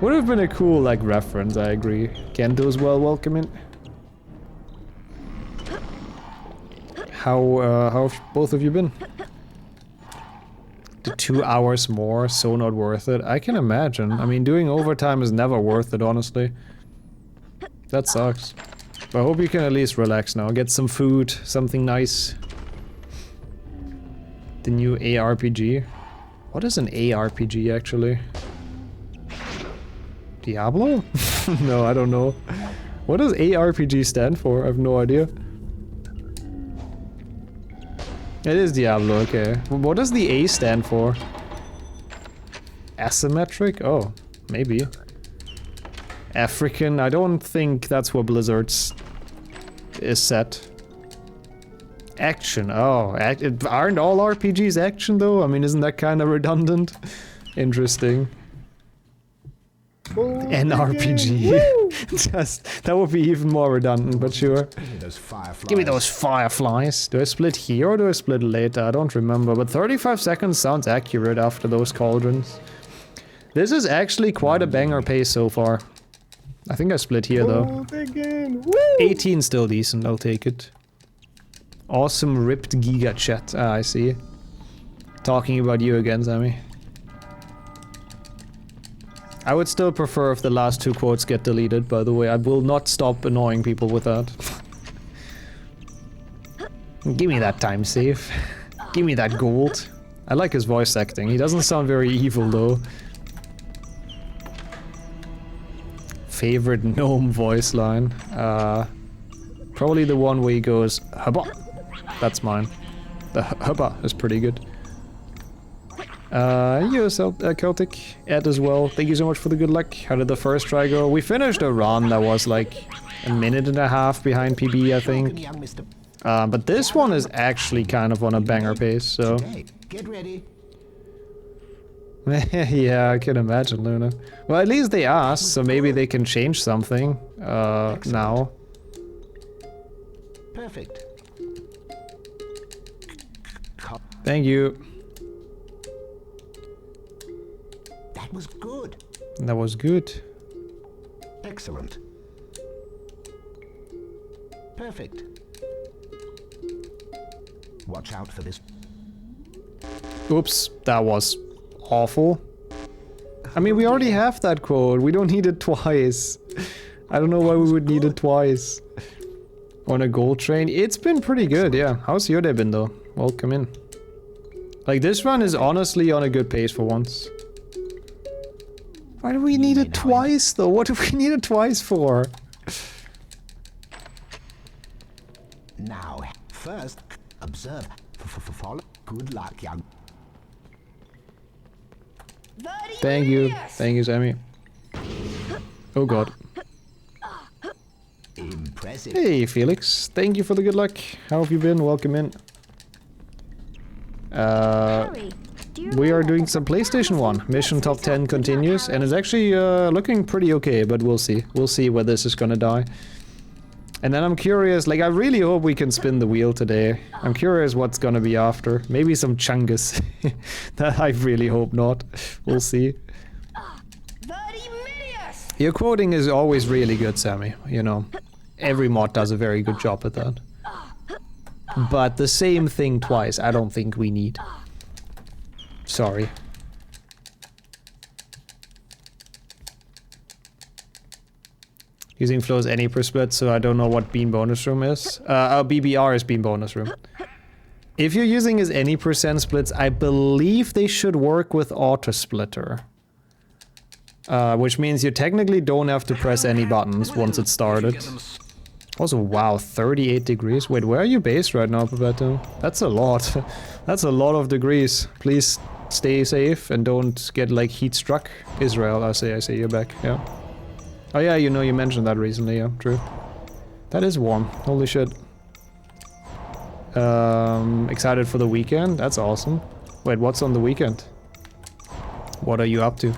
Would have been a cool, like, reference, I agree. Kento as well, welcome in. How have both of you been? The 2 hours more, so not worth it. I can imagine. I mean, doing overtime is never worth it, honestly. That sucks. But I hope you can at least relax now. Get some food, something nice. The new ARPG. What is an ARPG, actually? Diablo? No, I don't know. What does ARPG stand for? I have no idea. It is Diablo, okay. What does the A stand for? Asymmetric? Oh, maybe. African? I don't think that's where Blizzard's is set. Action. Oh, aren't all RPGs action though? I mean, isn't that kind of redundant? Interesting. An RPG. Just that would be even more redundant, but sure. Give me those fireflies. Do I split here or do I split later? I don't remember, but 35 seconds sounds accurate after those cauldrons. This is actually quite a banger pace so far. I think I split here though. 18 still decent, I'll take it. Awesome ripped giga chat. Ah, I see. Talking about you again, Sammy. I would still prefer if the last two quotes get deleted, by the way. I will not stop annoying people with that. Give me that time save. Give me that gold. I like his voice acting. He doesn't sound very evil though. Favorite gnome voice line. Probably the one where he goes, hubba. That's mine. The hubba is pretty good. You Celtic, Ed as well. Thank you so much for the good luck. How did the first try go? We finished a run that was like a minute and a half behind PB, I think. Young Mr. But this one is actually kind of on a banger pace, so... Hey, get ready. Yeah, I can imagine, Luna. Well, at least they asked, so maybe they can change something, now. Perfect. Thank you. That was good. That was good. Excellent. Perfect. Watch out for this. Oops, that was awful. I mean, we already have that quote. We don't need it twice. I don't know why we would need it twice. On a gold train. It's been pretty good, yeah. How's your day been, though? Welcome in. Like, this run is honestly on a good pace for once. Why do we need it twice, though? What do we need it twice for? Now, first, observe. Follow. Good luck, young. Thank you. Thank you, Sammy. Oh, God. Impressive. Hey, Felix. Thank you for the good luck. How have you been? Welcome in. Harry, do you We are remember doing the some plan PlayStation was 1. Mission top 10 Good continues, luck, and it's actually looking pretty okay, but we'll see. We'll see where this is gonna die. And then I'm curious, like, I really hope we can spin the wheel today. I'm curious what's gonna be after. Maybe some Chungus. That I really hope not. We'll see. Your quoting is always really good, Sammy. You know, every mod does a very good job at that. But the same thing twice, I don't think we need. Sorry. Using flows any per split, so I don't know what beam bonus room is. BBR is beam bonus room. If you're using his any percent splits, I believe they should work with auto splitter. Which means you technically don't have to press any buttons once it's started. Also, wow, 38 degrees. Wait, where are you based right now, Papato? That's a lot. That's a lot of degrees. Please stay safe and don't get, like, heat struck. Israel, I say you're back, yeah. Oh yeah, you know, you mentioned that recently, yeah, true. That is warm, holy shit. Excited for the weekend? That's awesome. Wait, what's on the weekend? What are you up to?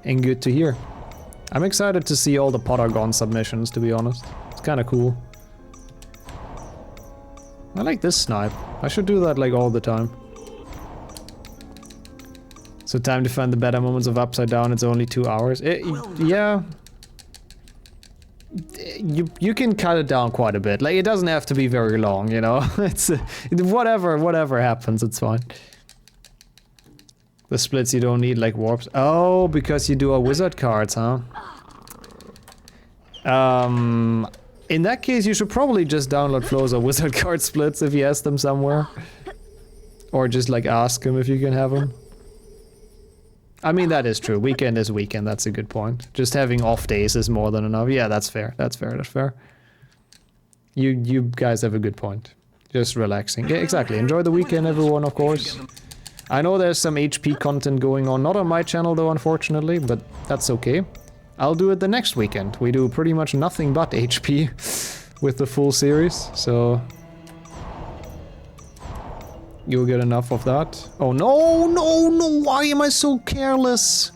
And good to hear. I'm excited to see all the Potagon submissions, to be honest. It's kinda cool. I like this snipe. I should do that like all the time. So time to find the better moments of Upside Down, it's only 2 hours. Yeah. You can cut it down quite a bit. Like, it doesn't have to be very long, you know? It's whatever happens, it's fine. The splits you don't need, like warps. Oh, because you do a wizard cards, huh? In that case, you should probably just download flows or wizard card splits if he has them somewhere. Or just like ask him if you can have them. I mean, that is true. Weekend is weekend, that's a good point. Just having off days is more than enough. Yeah, that's fair. That's fair, that's fair. You guys have a good point. Just relaxing. Yeah, exactly. Enjoy the weekend, everyone, of course. I know there's some HP content going on, not on my channel though, unfortunately, but that's okay. I'll do it the next weekend. We do pretty much nothing but HP with the full series, so... You'll get enough of that. Oh no, no, no, why am I so careless?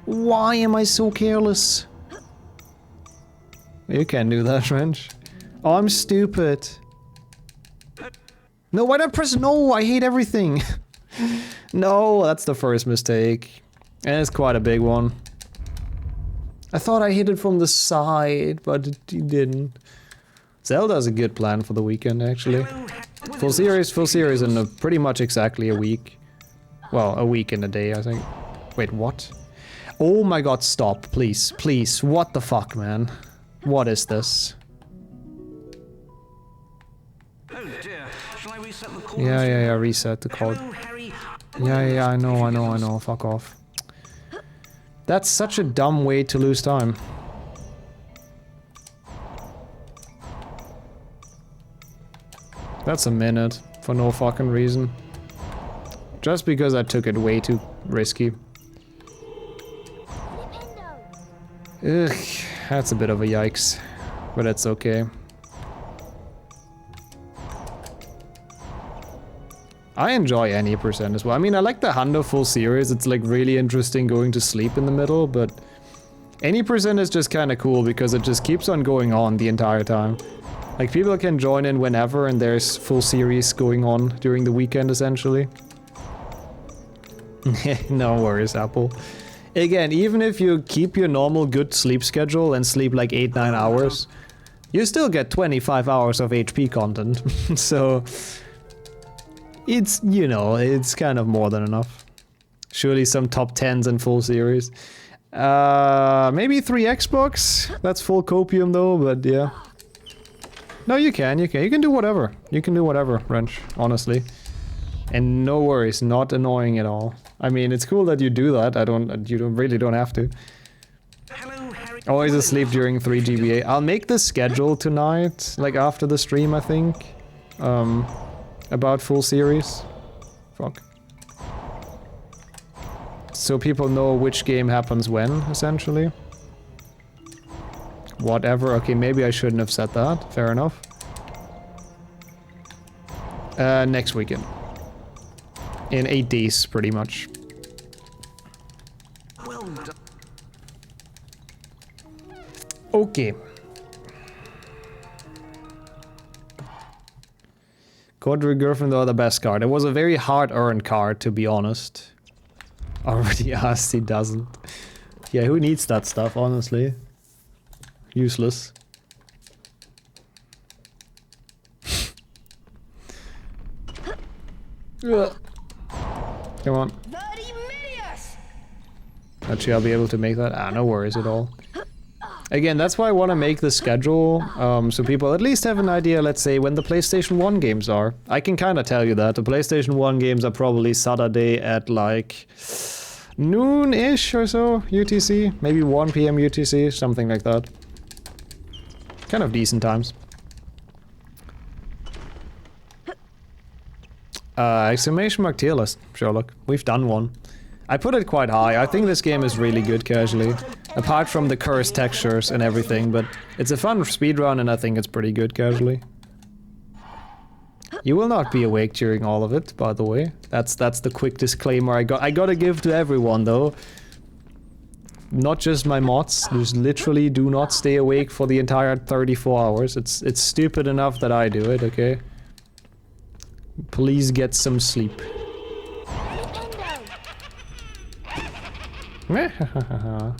Why am I so careless? You can't do that, Wrench. Oh, I'm stupid. No, why did I press no? I hate everything. No, that's the first mistake. And it's quite a big one. I thought I hit it from the side, but it didn't. Zelda's a good plan for the weekend, actually. Full series in pretty much exactly a week. Well, a week and a day, I think. Wait, what? Oh my god, stop, please, please. What the fuck, man? What is this? Oh dear. Shall I reset the call? Yeah, reset the code. Yeah, I know, fuck off. That's such a dumb way to lose time. That's a minute, for no fucking reason. Just because I took it way too risky. Ugh, that's a bit of a yikes. But it's okay. I enjoy any percent as well. I mean, I like the Hundo full series. It's like really interesting going to sleep in the middle, but any percent is just kind of cool because it just keeps on going on the entire time. Like, people can join in whenever and there's full series going on during the weekend, essentially. No worries, Apple. Again, even if you keep your normal good sleep schedule and sleep like 8-9 hours, you still get 25 hours of HP content. So, it's, you know, it's kind of more than enough. Surely some top 10s and full series. Maybe 3 Xbox? That's full copium though, but yeah. No, you can do whatever. You can do whatever, Wrench, honestly. And no worries, not annoying at all. I mean, it's cool that you do that. You really don't have to. Hello, Harry. Always asleep during 3 GBA. I'll make the schedule tonight, like after the stream, I think. About full series. Fuck. So people know which game happens when, essentially. Whatever. Okay, maybe I shouldn't have said that. Fair enough. Next weekend. In 8 days, pretty much. Well done. Okay. Quadri Girlfriend, though, the best card. It was a very hard-earned card, to be honest. Already asked, he doesn't. Yeah, who needs that stuff, honestly? Useless. Come on. Actually, I'll be able to make that. Ah, no worries at all. Again, that's why I want to make the schedule, so people at least have an idea, let's say, when the PlayStation 1 games are. I can kind of tell you that. The PlayStation 1 games are probably Saturday at, like, noon-ish or so, UTC. Maybe 1 PM UTC, something like that. Kind of decent times. Exclamation mark tier list, Sherlock. We've done one. I put it quite high. I think this game is really good casually. Apart from the cursed textures and everything, but it's a fun speedrun and I think it's pretty good casually. You will not be awake during all of it, by the way. That's the quick disclaimer I gotta give to everyone though. Not just my mods, just literally do not stay awake for the entire 34 hours. It's stupid enough that I do it, okay? Please get some sleep.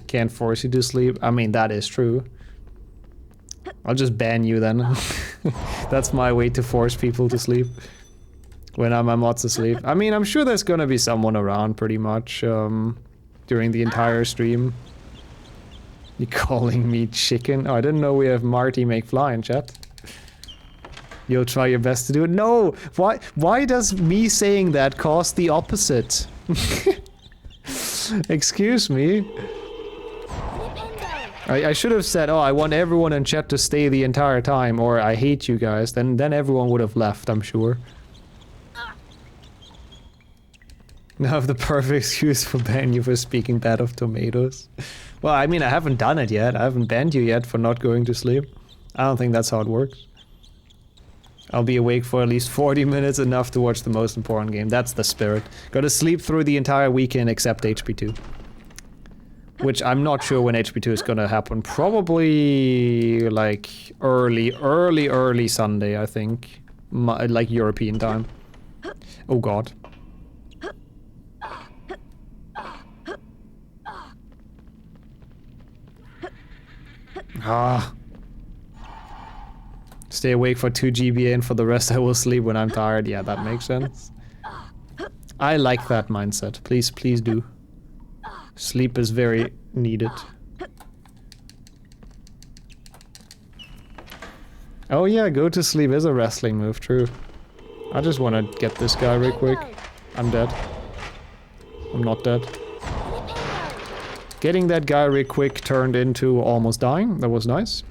Can't force you to sleep. I mean, that is true. I'll just ban you then. That's my way to force people to sleep. When my mods asleep. I mean, I'm sure there's gonna be someone around pretty much during the entire stream. You calling me chicken? Oh, I didn't know we have Marty McFly in chat. You'll try your best to do it. No! Why does me saying that cause the opposite? Excuse me. I should have said, oh, I want everyone in chat to stay the entire time, or I hate you guys. Then everyone would have left, I'm sure. Now I have the perfect excuse for banning you for speaking bad of tomatoes. Well, I mean, I haven't done it yet. I haven't banned you yet for not going to sleep. I don't think that's how it works. I'll be awake for at least 40 minutes, enough to watch the most important game. That's the spirit. Gotta sleep through the entire weekend except HP2. Which I'm not sure when HP2 is gonna happen. Probably like early Sunday, I think. Like European time. Oh god. Ah. Stay awake for 2 GBA and for the rest I will sleep when I'm tired. Yeah, that makes sense. I like that mindset. Please, please do. Sleep is very needed. Oh yeah, go to sleep is a wrestling move, true. I just want to get this guy real quick. I'm dead. I'm not dead. Getting that guy real quick turned into almost dying. That was nice.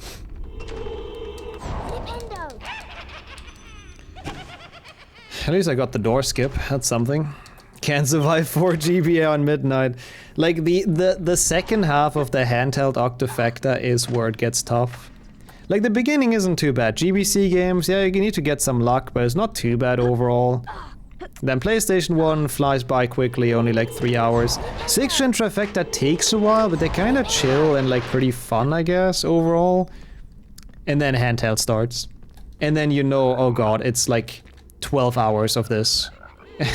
At least I got the door skip. That's something. Can't survive 4 GBA on midnight. Like the second half of the handheld Octafactor is where it gets tough. Like, the beginning isn't too bad. GBC games, yeah, you need to get some luck, but it's not too bad overall. Then PlayStation 1 flies by quickly, only like 3 hours. 6th Gen Trifecta takes a while, but they're kind of chill and like pretty fun, I guess, overall. And then handheld starts. And then you know, oh god, it's like 12 hours of this.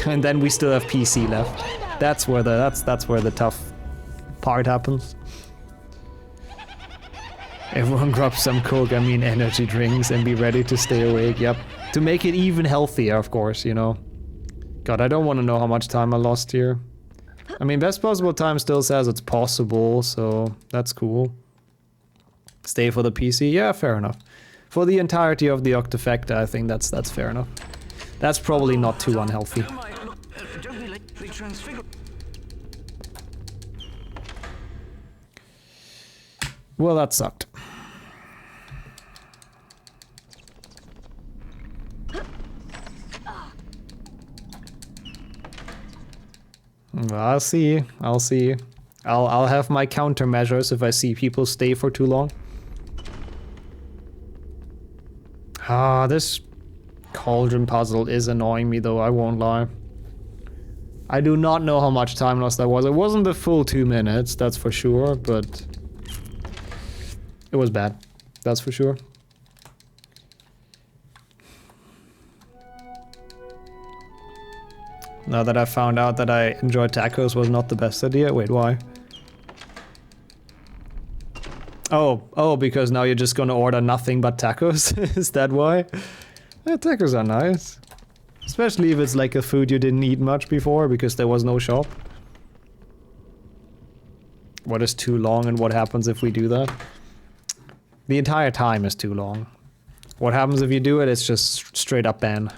And then we still have PC left. That's where the tough part happens. Everyone grab some Coke, I mean energy drinks, and be ready to stay awake, yep. To make it even healthier, of course, you know. God, I don't want to know how much time I lost here. I mean, best possible time still says it's possible, so that's cool. Stay for the PC, yeah, fair enough. For the entirety of the Octafecta, I think that's fair enough. That's probably not too unhealthy. Don't be late. They transfigure. Well, that sucked. Well, I'll see. I'll have my countermeasures if I see people stay for too long. Ah, this cauldron puzzle is annoying me though, I won't lie. I do not know how much time lost that was. It wasn't the full 2 minutes, that's for sure, but it was bad. That's for sure. Now that I found out that I enjoy tacos was not the best idea. Wait, why? Oh, because now you're just gonna order nothing but tacos? Is that why? Yeah, tacos are nice. Especially if it's like a food you didn't eat much before because there was no shop. What is too long and what happens if we do that? The entire time is too long. What happens if you do it? It's just straight up ban.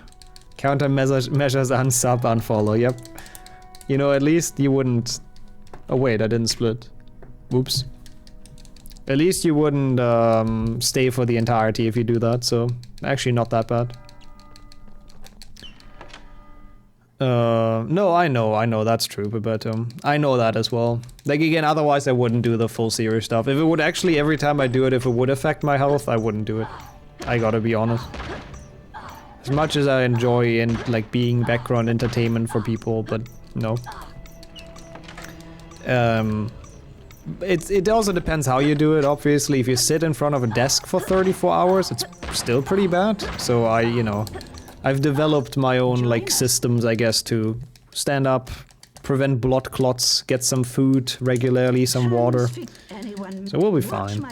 Countermeasures, unsub, unfollow, yep. You know, at least you wouldn't... Oh wait, I didn't split. Oops. At least you wouldn't stay for the entirety if you do that, so actually not that bad. No, I know, that's true, but I know that as well. Like, again, otherwise I wouldn't do the full series stuff. If it would actually, every time I do it, if it would affect my health, I wouldn't do it. I gotta be honest. As much as I enjoy and like being background entertainment for people, but no. It also depends how you do it, obviously. If you sit in front of a desk for 34 hours, it's still pretty bad. So I've developed my own like systems, I guess, to stand up, prevent blood clots, get some food regularly, some water. So we'll be fine.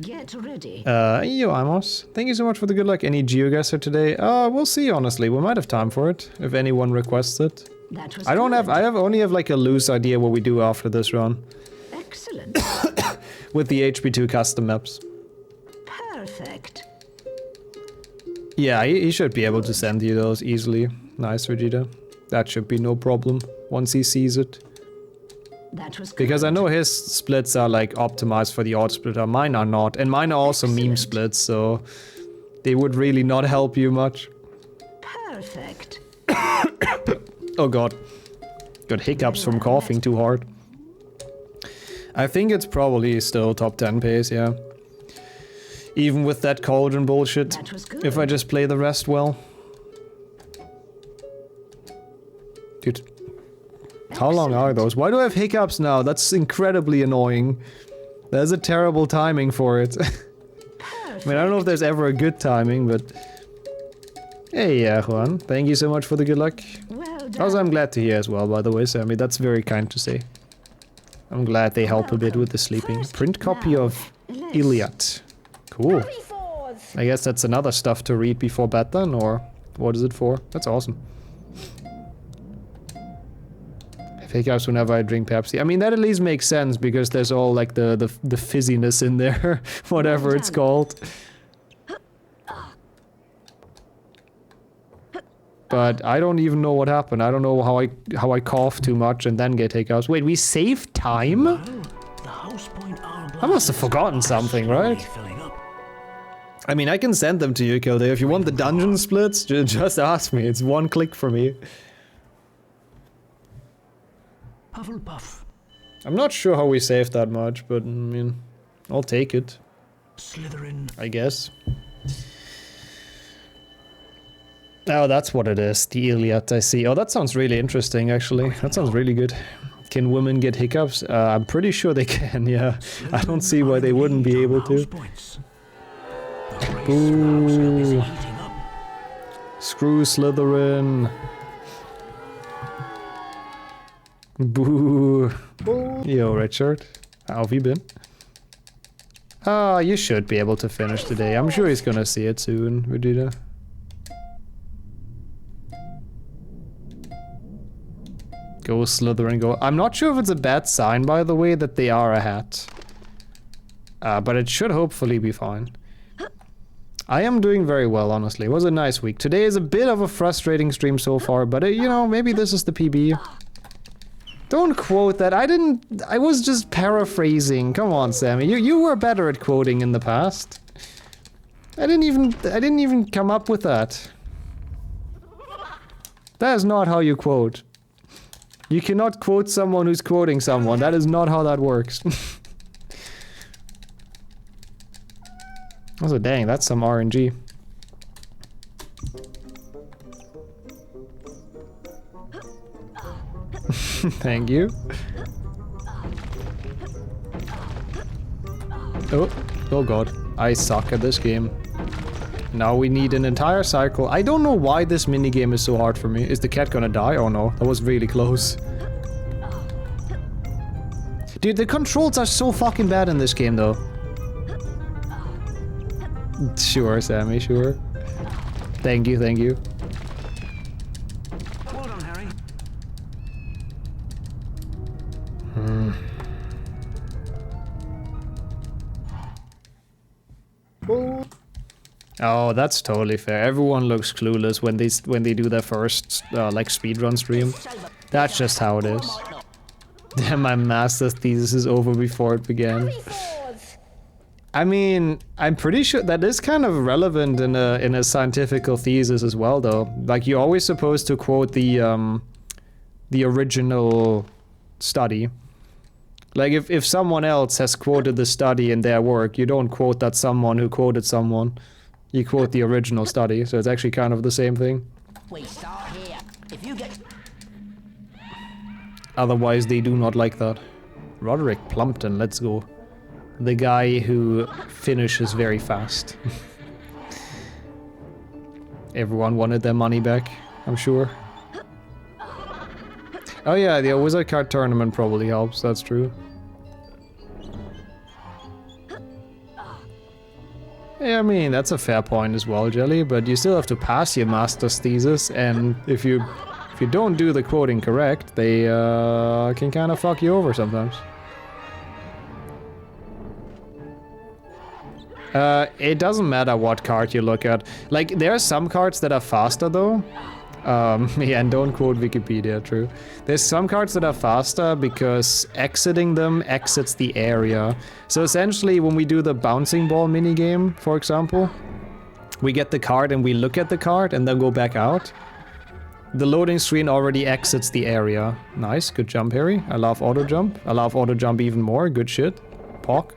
Get ready. Yo, Amos. Thank you so much for the good luck. Any GeoGuessr today? We'll see, honestly. We might have time for it, if anyone requests it. I only have like a loose idea what we do after this run. Excellent. With the HP2 custom maps. Perfect. Yeah, he should be able to send you those easily. Nice, Vegeta. That should be no problem once he sees it. That was good. Because I know his splits are like optimized for the auto splitter. Mine are not. And mine are also meme splits, so they would really not help you much. Perfect. Oh god. Got hiccups from coughing too hard. I think it's probably still top 10 pace, yeah. Even with that cauldron bullshit. That was good. If I just play the rest well. Dude. How long are those? Why do I have hiccups now? That's incredibly annoying. There's a terrible timing for it. I mean, I don't know if there's ever a good timing, but... Hey, Juan. Thank you so much for the good luck. Well done. Also, I'm glad to hear as well, by the way, Sammy. That's very kind to say. I'm glad they help a bit with the sleeping. Print copy of Iliad. Cool. I guess that's another stuff to read before bed then, or what is it for? That's awesome. Hiccups whenever I drink Pepsi. I mean, that at least makes sense because there's all like the fizziness in there, whatever it's called. But I don't even know what happened. I don't know how I cough too much and then get hiccups. Wait, we saved time? I must have forgotten something, right? I mean, I can send them to you, Kildare. If you want the dungeon splits, just ask me. It's one click for me. Hufflepuff. I'm not sure how we saved that much, but I mean, I'll take it. Slytherin. I guess. Oh, that's what it is. The Iliad, I see. Oh, that sounds really interesting, actually. That sounds really good. Can women get hiccups? I'm pretty sure they can, yeah. I don't see why they wouldn't be able to. Boo. Screw Slytherin. Boo. Yo, Richard. How have you been? You should be able to finish today. I'm sure he's gonna see it soon, Vegeta. Go Slytherin, go. I'm not sure if it's a bad sign, by the way, that they are a hat. But it should hopefully be fine. I am doing very well, honestly. It was a nice week. Today is a bit of a frustrating stream so far, but you know, maybe this is the PB. Don't quote that. I was just paraphrasing. Come on, Sammy. You were better at quoting in the past. I didn't even come up with that. That is not how you quote. You cannot quote someone who's quoting someone. That is not how that works. Also, dang, that's some RNG. Thank you. Oh god. I suck at this game. Now we need an entire cycle. I don't know why this minigame is so hard for me. Is the cat gonna die? Oh no, that was really close. Dude, the controls are so fucking bad in this game though. Sure, Sammy, sure. Thank you, thank you. Well done, Harry. Oh, that's totally fair. Everyone looks clueless when they do their first like speedrun stream. That's just how it is. Damn, my master's thesis is over before it began. I mean, I'm pretty sure that is kind of relevant in a scientific thesis as well, though. Like, you're always supposed to quote the original study. Like, if someone else has quoted the study in their work, you don't quote that someone who quoted someone. You quote the original study, so it's actually kind of the same thing. We start here. If you get Otherwise, they do not like that. Roderick Plumpton, let's go. The guy who finishes very fast. Everyone wanted their money back, I'm sure. Oh yeah, the wizard card tournament probably helps, that's true. Yeah, I mean, that's a fair point as well, Jelly, but you still have to pass your master's thesis, and if you don't do the quoting correct, they can kind of fuck you over sometimes. It doesn't matter what card you look at. Like, there are some cards that are faster though. Yeah, and don't quote Wikipedia, true. There's some cards that are faster because exiting them exits the area. So essentially, when we do the bouncing ball minigame, for example, we get the card and we look at the card and then go back out. The loading screen already exits the area. Nice, good jump, Harry. I love auto jump. I love auto jump even more. Good shit. Pock.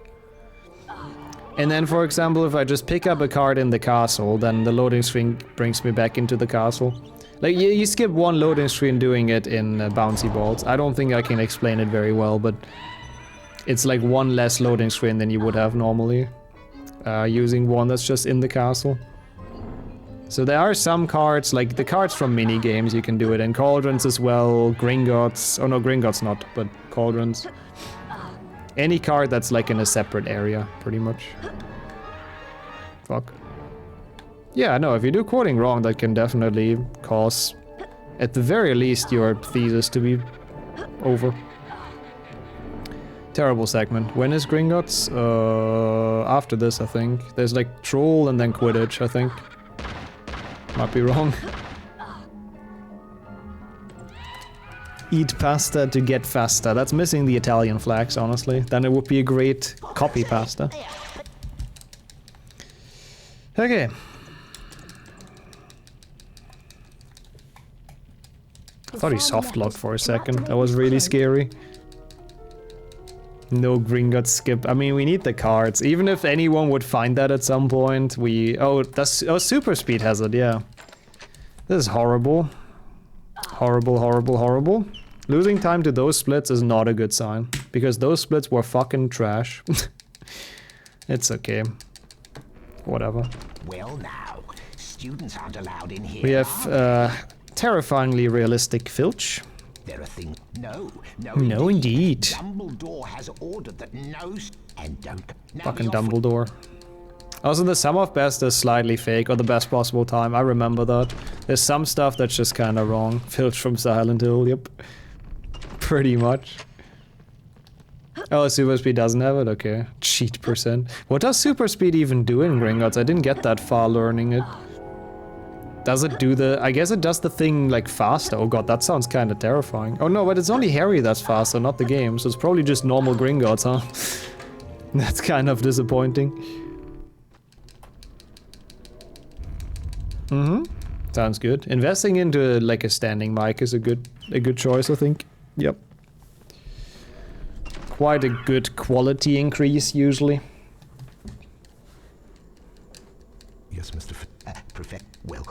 And then, for example, if I just pick up a card in the castle, then the loading screen brings me back into the castle. Like, you skip one loading screen doing it in bouncy balls. I don't think I can explain it very well, but it's like one less loading screen than you would have normally, using one that's just in the castle. So there are some cards, like the cards from minigames, you can do it in Cauldrons as well, Gringotts. Oh no, Gringotts not, but Cauldrons. Any card that's like in a separate area, pretty much. Fuck. Yeah, no, if you do quoting wrong, that can definitely cause, at the very least, your thesis to be over. Terrible segment. When is Gringotts? After this, I think. There's like Troll and then Quidditch, I think. Might be wrong. Eat pasta to get faster. That's missing the Italian flags, honestly. Then it would be a great copy pasta. Okay. I thought he soft locked for a second. That was really scary. No Gringotts skip. I mean, we need the cards. Even if anyone would find that at some point, we... Oh, that's... Oh, Super Speed has it, yeah. This is horrible. Horrible, horrible, horrible. Losing time to those splits is not a good sign. Because those splits were fucking trash. It's okay. Whatever. Well now, students aren't allowed in here. We have terrifyingly realistic Filch. There are things. No, indeed. Dumbledore has ordered that no and don't. Fucking Dumbledore. Also, the sum of best is slightly fake, or the best possible time. I remember that. There's some stuff that's just kind of wrong. Filch from Silent Hill, yep. Pretty much. Oh, Super Speed doesn't have it? Okay. Cheat percent. What does Super Speed even do in Gringotts? I didn't get that far learning it. Does it do the... I guess it does the thing, like, faster. Oh god, that sounds kind of terrifying. Oh no, but it's only Harry that's faster, not the game. So it's probably just normal Gringotts, huh? That's kind of disappointing. Mm-hmm. Sounds good. Investing into, like, a standing mic is a good choice, I think. Yep. Quite a good quality increase, usually. Yes, Mr. Perfect. Well,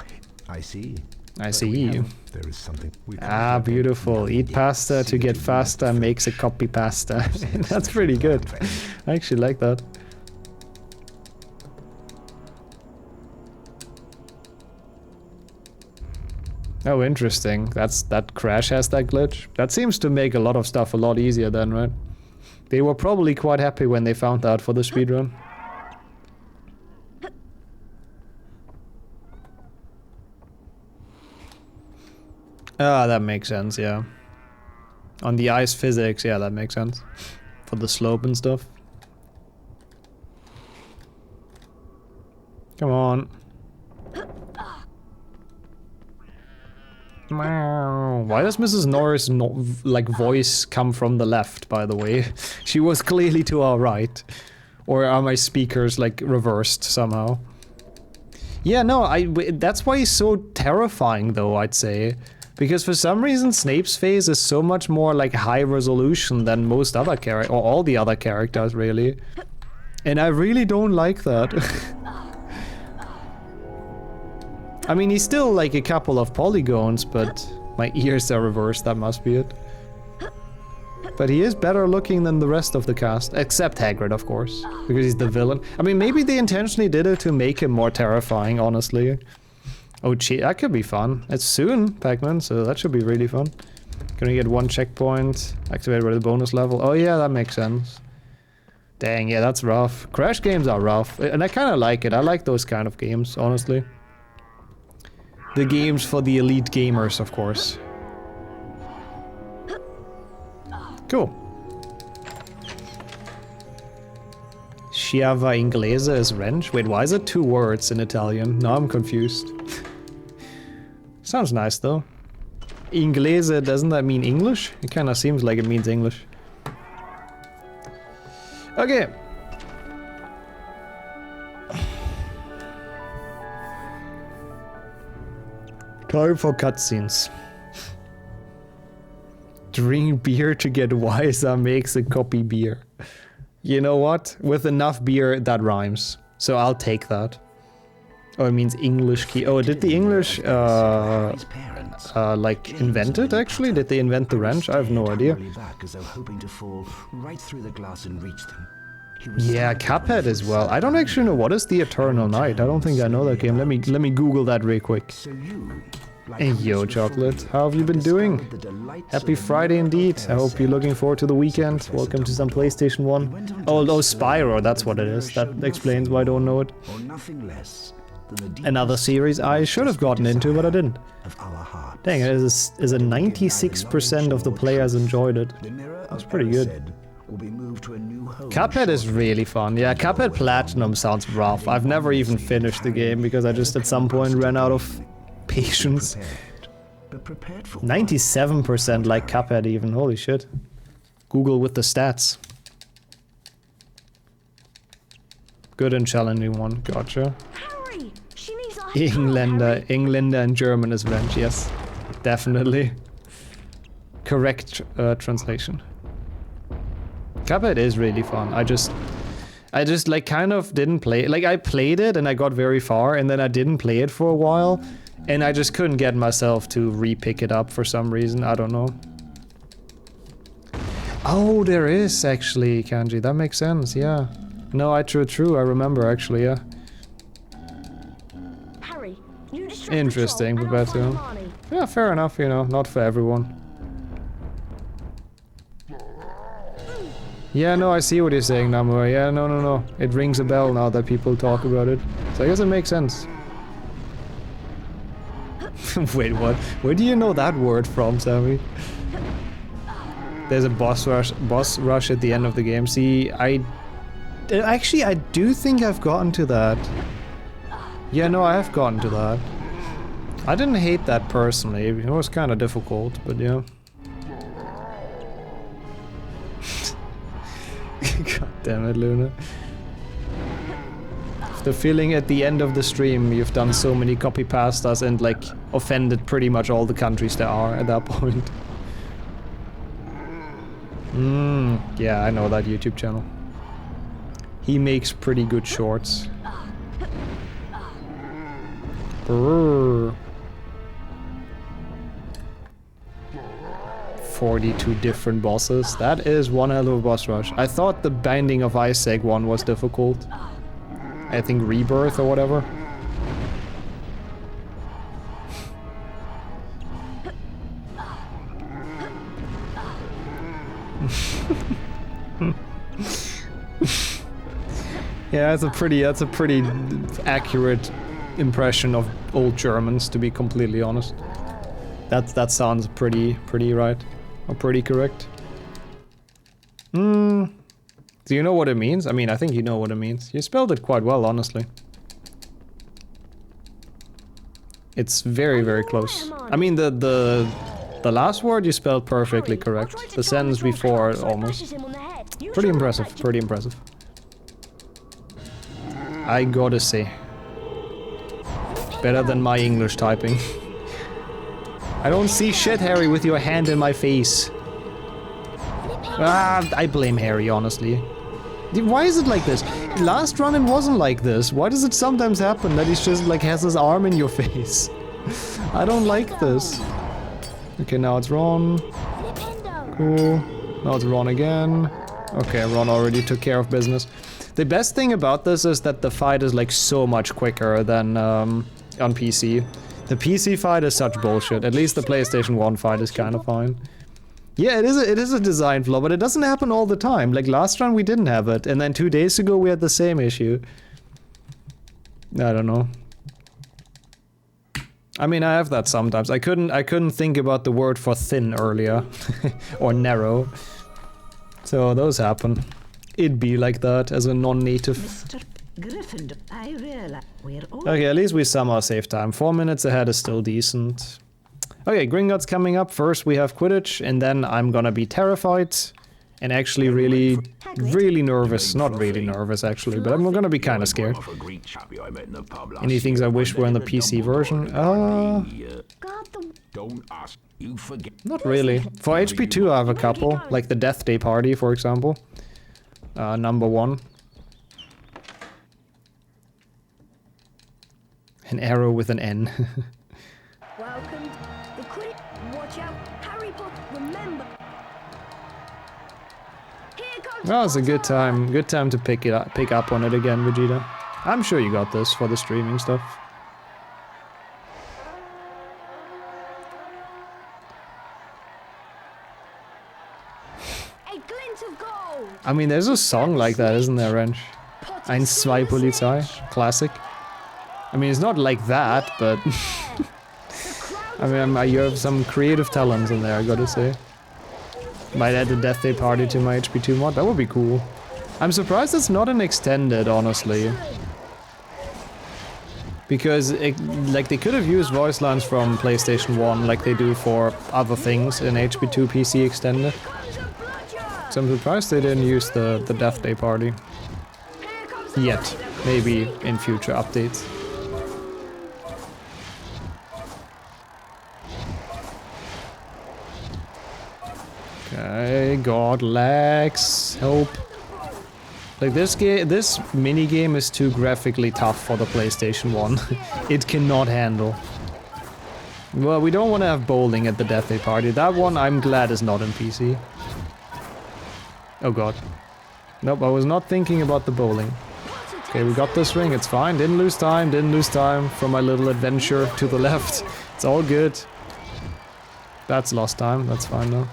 I see. I see. There is something. Ah, beautiful. Eat pasta to get faster makes a copy pasta. That's pretty good. I actually like that. Oh, interesting. That Crash has that glitch. That seems to make a lot of stuff a lot easier then, right? They were probably quite happy when they found out for the speedrun. Ah, that makes sense, yeah. On the ice physics, yeah, that makes sense. For the slope and stuff. Come on. Why does Mrs. Norris voice come from the left, by the way? She was clearly to our right. Or are my speakers like reversed somehow? Yeah, no, that's why he's so terrifying though, I'd say. Because for some reason Snape's face is so much more like high resolution than most other characters, or all the other characters really. And I really don't like that. I mean, he's still like a couple of polygons, but my ears are reversed, that must be it. But he is better looking than the rest of the cast, except Hagrid, of course, because he's the villain. I mean, maybe they intentionally did it to make him more terrifying, honestly. Oh, gee, that could be fun. It's soon, Pac-Man, so that should be really fun. Can we get one checkpoint activated by the bonus level? Oh yeah, that makes sense. Dang, yeah, that's rough. Crash games are rough, and I kind of like it. I like those kind of games, honestly. The games for the elite gamers, of course. Cool. Schiava inglese is wrench? Wait, why is it 2 words in Italian? Now I'm confused. Sounds nice though. Inglese, doesn't that mean English? It kinda seems like it means English. Okay. Time for cutscenes. Drink beer to get wiser makes a copy beer. You know what? With enough beer, that rhymes. So I'll take that. Oh, it means English key. Oh, did the English, like, invent it, actually? Did they invent the wrench? I have no idea. Yeah, Cuphead as well. I don't actually know what is the Eternal Night. I don't think I know that game. Let me Google that real quick. Hey, yo, Chocolate. How have you been doing? Happy Friday indeed. I hope you're looking forward to the weekend. Welcome to some PlayStation 1. Oh, Spyro, that's what it is. That explains why I don't know it. Another series I should have gotten into, but I didn't. Dang, it is a 96% of the players enjoyed it. That's pretty good. Cuphead is really fun. Yeah, Cuphead Platinum sounds rough. I've never even finished the game because I just at some point ran out of patience. 97% like Cuphead even. Holy shit. Google with the stats. Good and challenging one. Gotcha. Harry, she needs our Engländer and German is wrench. Yes, definitely. Correct translation. Cuphead is really fun. I just like kind of didn't play, like I played it and I got very far and then I didn't play it for a while and I just couldn't get myself to re-pick it up for some reason, I don't know. Oh, there is actually, Kanji, that makes sense, yeah. No, true, I remember actually, yeah. Harry, you disrupt Interesting, patrol, and I'll Babetto. find Marnie. Yeah, fair enough, you know, not for everyone. Yeah, no, I see what you're saying, Namura. Yeah, no. It rings a bell now that people talk about it. So I guess it makes sense. Wait, what? Where do you know that word from, Sammy? There's a boss rush at the end of the game. See, actually, I do think I've gotten to that. Yeah, no, I have gotten to that. I didn't hate that personally. It was kind of difficult, but yeah. God damn it, Luna. The feeling at the end of the stream you've done so many copy pastas and like offended pretty much all the countries there are at that point. Yeah, I know that YouTube channel. He makes pretty good shorts. Brrr. 42 different bosses. That is one hell of a boss rush. I thought the Binding of Isaac one was difficult. I think Rebirth or whatever. Yeah, that's a pretty accurate impression of old Germans, to be completely honest. That sounds pretty right. Or pretty correct. Do you know what it means? I mean, I think you know what it means. You spelled it quite well, honestly. It's very close. I mean, the last word you spelled perfectly correct. The sentence before, almost. Pretty impressive, pretty impressive. I gotta say. Better than my English typing. I don't see shit, Harry, with your hand in my face. Ah, I blame Harry, honestly. Why is it like this? Last run it wasn't like this. Why does it sometimes happen that he's just like has his arm in your face? I don't like this. Okay, now it's Ron. Cool. Now it's Ron again. Okay, Ron already took care of business. The best thing about this is that the fight is like so much quicker than on PC. The PC fight is such bullshit. At least the PlayStation 1 fight is kind of fine. Yeah, it is a design flaw, but it doesn't happen all the time. Like last run we didn't have it, and then 2 days ago we had the same issue. I don't know. I mean, I have that sometimes. I couldn't think about the word for thin earlier. Or narrow. So those happen. It'd be like that as a non-native. Mr. Gryffindor, I realize we're all... Okay, at least we somehow save time. 4 minutes ahead is still decent. Okay, Gringotts coming up. First we have Quidditch, and then I'm gonna be terrified. And actually really nervous. Not really nervous, actually, but I'm gonna be kinda scared. Any things I wish were in the PC version? Not really. For HP2 I have a couple, like the Death Day Party, for example. Number 1. An arrow with an N. Welcome. The Quidditch. Watch out. Harry Potter. Remember. Here comes Well, it's a good time. Good time to pick up on it again, Vegeta. I'm sure you got this for the streaming stuff. a glint of gold. I mean, there's a song like that, isn't there, Wrench? 1, 2, Polizei. Classic. I mean, it's not like that, but... I mean, you have some creative talents in there, I gotta say. Might add the Death Day Party to my HP2 mod, that would be cool. I'm surprised it's not an extended, honestly. Because, like, they could have used voice lines from PlayStation 1 like they do for other things in HP2 PC extended. So I'm surprised they didn't use the Death Day Party. Yet. Maybe in future updates. Okay, god, lags. Help. Like this mini game is too graphically tough for the PlayStation 1. It cannot handle. Well, we don't want to have bowling at the Death Day party. That one I'm glad is not in PC. Oh god. Nope, I was not thinking about the bowling. Okay, we got this ring, it's fine. Didn't lose time from my little adventure to the left. It's all good. That's lost time, that's fine though.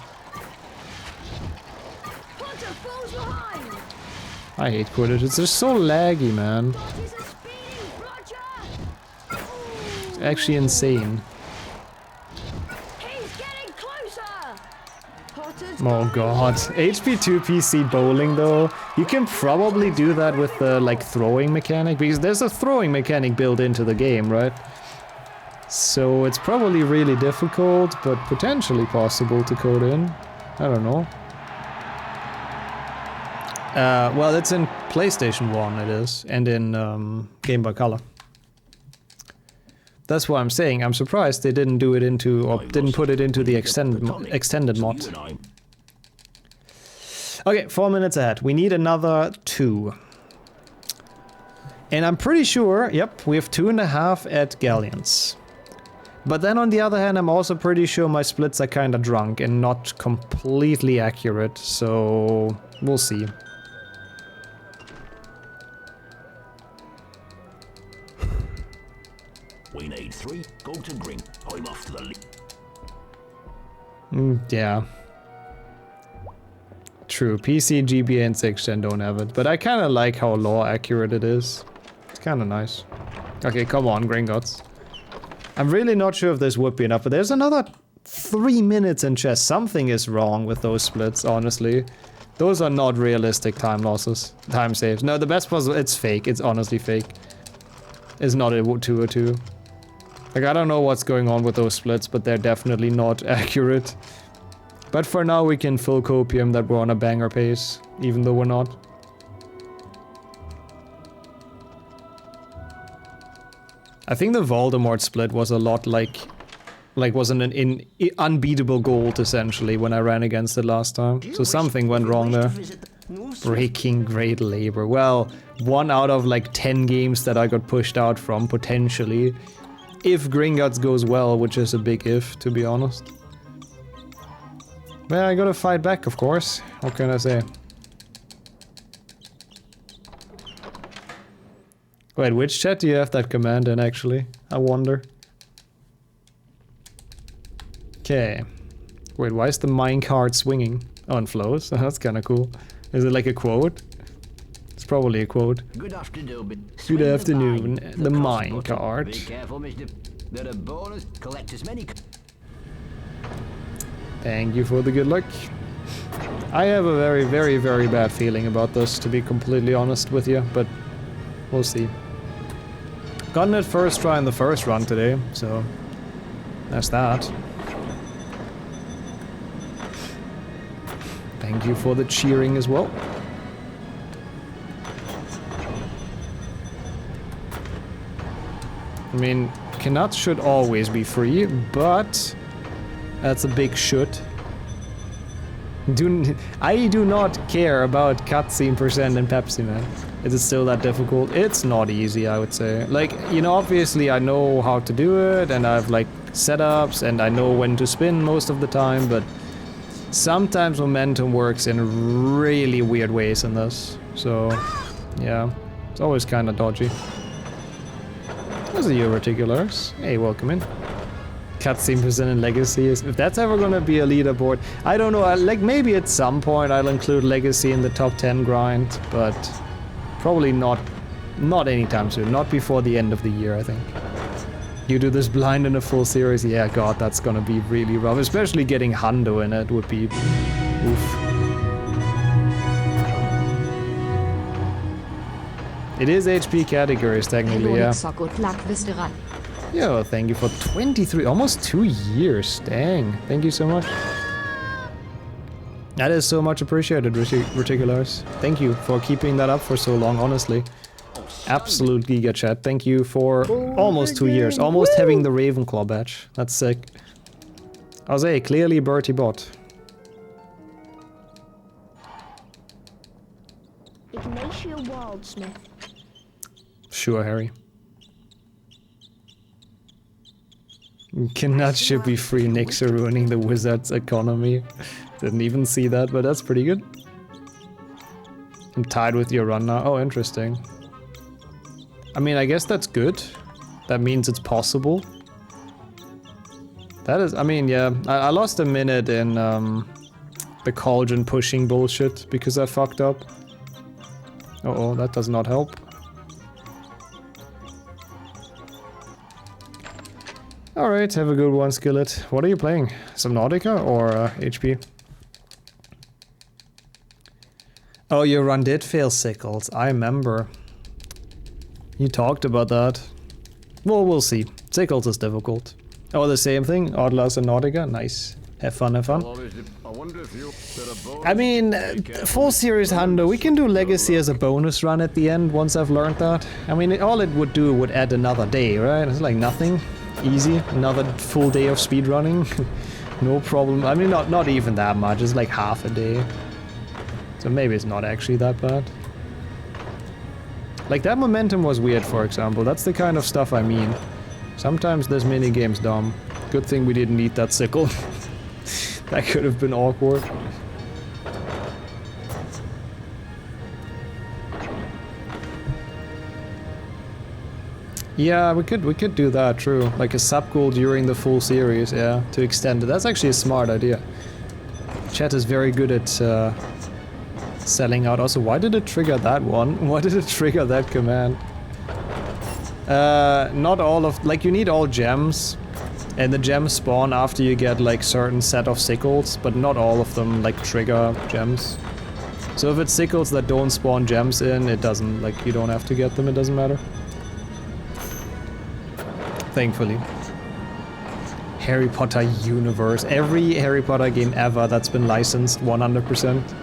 I hate Quidditch, it's just so laggy, man. It's actually insane. Oh god. HP2 PC bowling though. You can probably do that with the like throwing mechanic, because there's a throwing mechanic built into the game, right? So it's probably really difficult, but potentially possible to code in. I don't know. Well, it's in PlayStation 1, it is, and in Game Boy Color. That's what I'm saying. I'm surprised they didn't do it into, or didn't put it into the extended mod. Okay, 4 minutes ahead. We need another 2. And I'm pretty sure, yep, we have 2.5 at Galleons. But then on the other hand, I'm also pretty sure my splits are kinda drunk and not completely accurate, so we'll see. We need 3. Go to green. I'm off to the lead. Yeah. True, PC, GBA, and 6th Gen don't have it, but I kind of like how law accurate it is. It's kind of nice. Okay, come on, Gringotts. I'm really not sure if this would be enough, but there's another 3 minutes in chess. Something is wrong with those splits, honestly. Those are not realistic time losses, time saves. No, the best puzzle, it's fake. It's honestly fake. It's not a 202. Like, I don't know what's going on with those splits, but they're definitely not accurate. But for now, we can full copium that we're on a banger pace, even though we're not. I think the Voldemort split was a lot like wasn't an unbeatable gold, essentially, when I ran against it last time. So something went wrong there. Breaking Great Labor. Well, 1 out of like 10 games that I got pushed out from, potentially. If Gringotts goes well, which is a big if, to be honest. Well, I gotta fight back, of course. What can I say? Wait, which chat do you have that command in, actually? I wonder. Okay. Wait, why is the minecart swinging? Oh, and flows? That's kinda cool. Is it like a quote? It's probably a quote. Good afternoon. Good afternoon. The minecart. Be careful, Mr. They're a bonus. Collect as many. Thank you for the good luck. I have a very, very, very bad feeling about this, to be completely honest with you, but we'll see. Gotten it first try in the first run today, so that's that. Thank you for the cheering as well. I mean, Knut should always be free, but that's a big should. I do not care about cutscene percent in Pepsi, man. Is it still that difficult? It's not easy, I would say. Like, you know, obviously I know how to do it, and I have like setups, and I know when to spin most of the time, but sometimes momentum works in really weird ways in this. So, yeah, it's always kind of dodgy. Those are your reticulars. Hey, welcome in. Cutscene percent in Legacy is, if that's ever gonna be a leaderboard, I don't know, like maybe at some point I'll include Legacy in the top 10 grind, but probably not anytime soon, not before the end of the year, I think. You do this blind in a full series, yeah, god, that's gonna be really rough, especially getting Hundo in it would be oof. It is HP categories technically, yeah. Good luck, Visceral. Yo, thank you for 23, almost 2 years. Dang, thank you so much. That is so much appreciated, Reticulars. Thank you for keeping that up for so long, honestly. Absolute Giga Chat. Thank you for almost 2 years, almost having the Ravenclaw badge. That's sick. Jose, clearly Bertie bot. Ignatia Wildsmith. Sure, Harry. Cannot should be free. Nicks are ruining the wizard's economy. Didn't even see that, but that's pretty good. I'm tied with your run now. Oh, interesting. I mean, I guess that's good. That means it's possible. That is, I mean, yeah. I lost a minute in the cauldron pushing bullshit because I fucked up. Uh-oh, that does not help. Alright, have a good one, Skillet. What are you playing? Subnautica or HP? Oh, your run did fail sickles. I remember. You talked about that. Well, we'll see. Sickles is difficult. Oh, the same thing? Atlas and Nautica? Nice. Have fun, have fun. I mean, full series Hundo, we can do Legacy as a bonus run at the end once I've learned that. I mean, all it would do would add another day, right? It's like nothing. Easy. Another full day of speedrunning. No problem. I mean, not even that much. It's like half a day. So maybe it's not actually that bad. Like, that momentum was weird, for example. That's the kind of stuff I mean. Sometimes this minigame's dumb. Good thing we didn't need that sickle. That could have been awkward. Yeah, we could do that, true. Like a sub goal during the full series, yeah, to extend it. That's actually a smart idea. Chat is very good at selling out. Also, why did it trigger that one? Why did it trigger that command? Not all of... Like, you need all gems. And the gems spawn after you get, like, certain set of sickles. But not all of them, like, trigger gems. So if it's sickles that don't spawn gems in, it doesn't... Like, you don't have to get them, it doesn't matter. Thankfully. Harry Potter universe. Every Harry Potter game ever that's been licensed, 100%.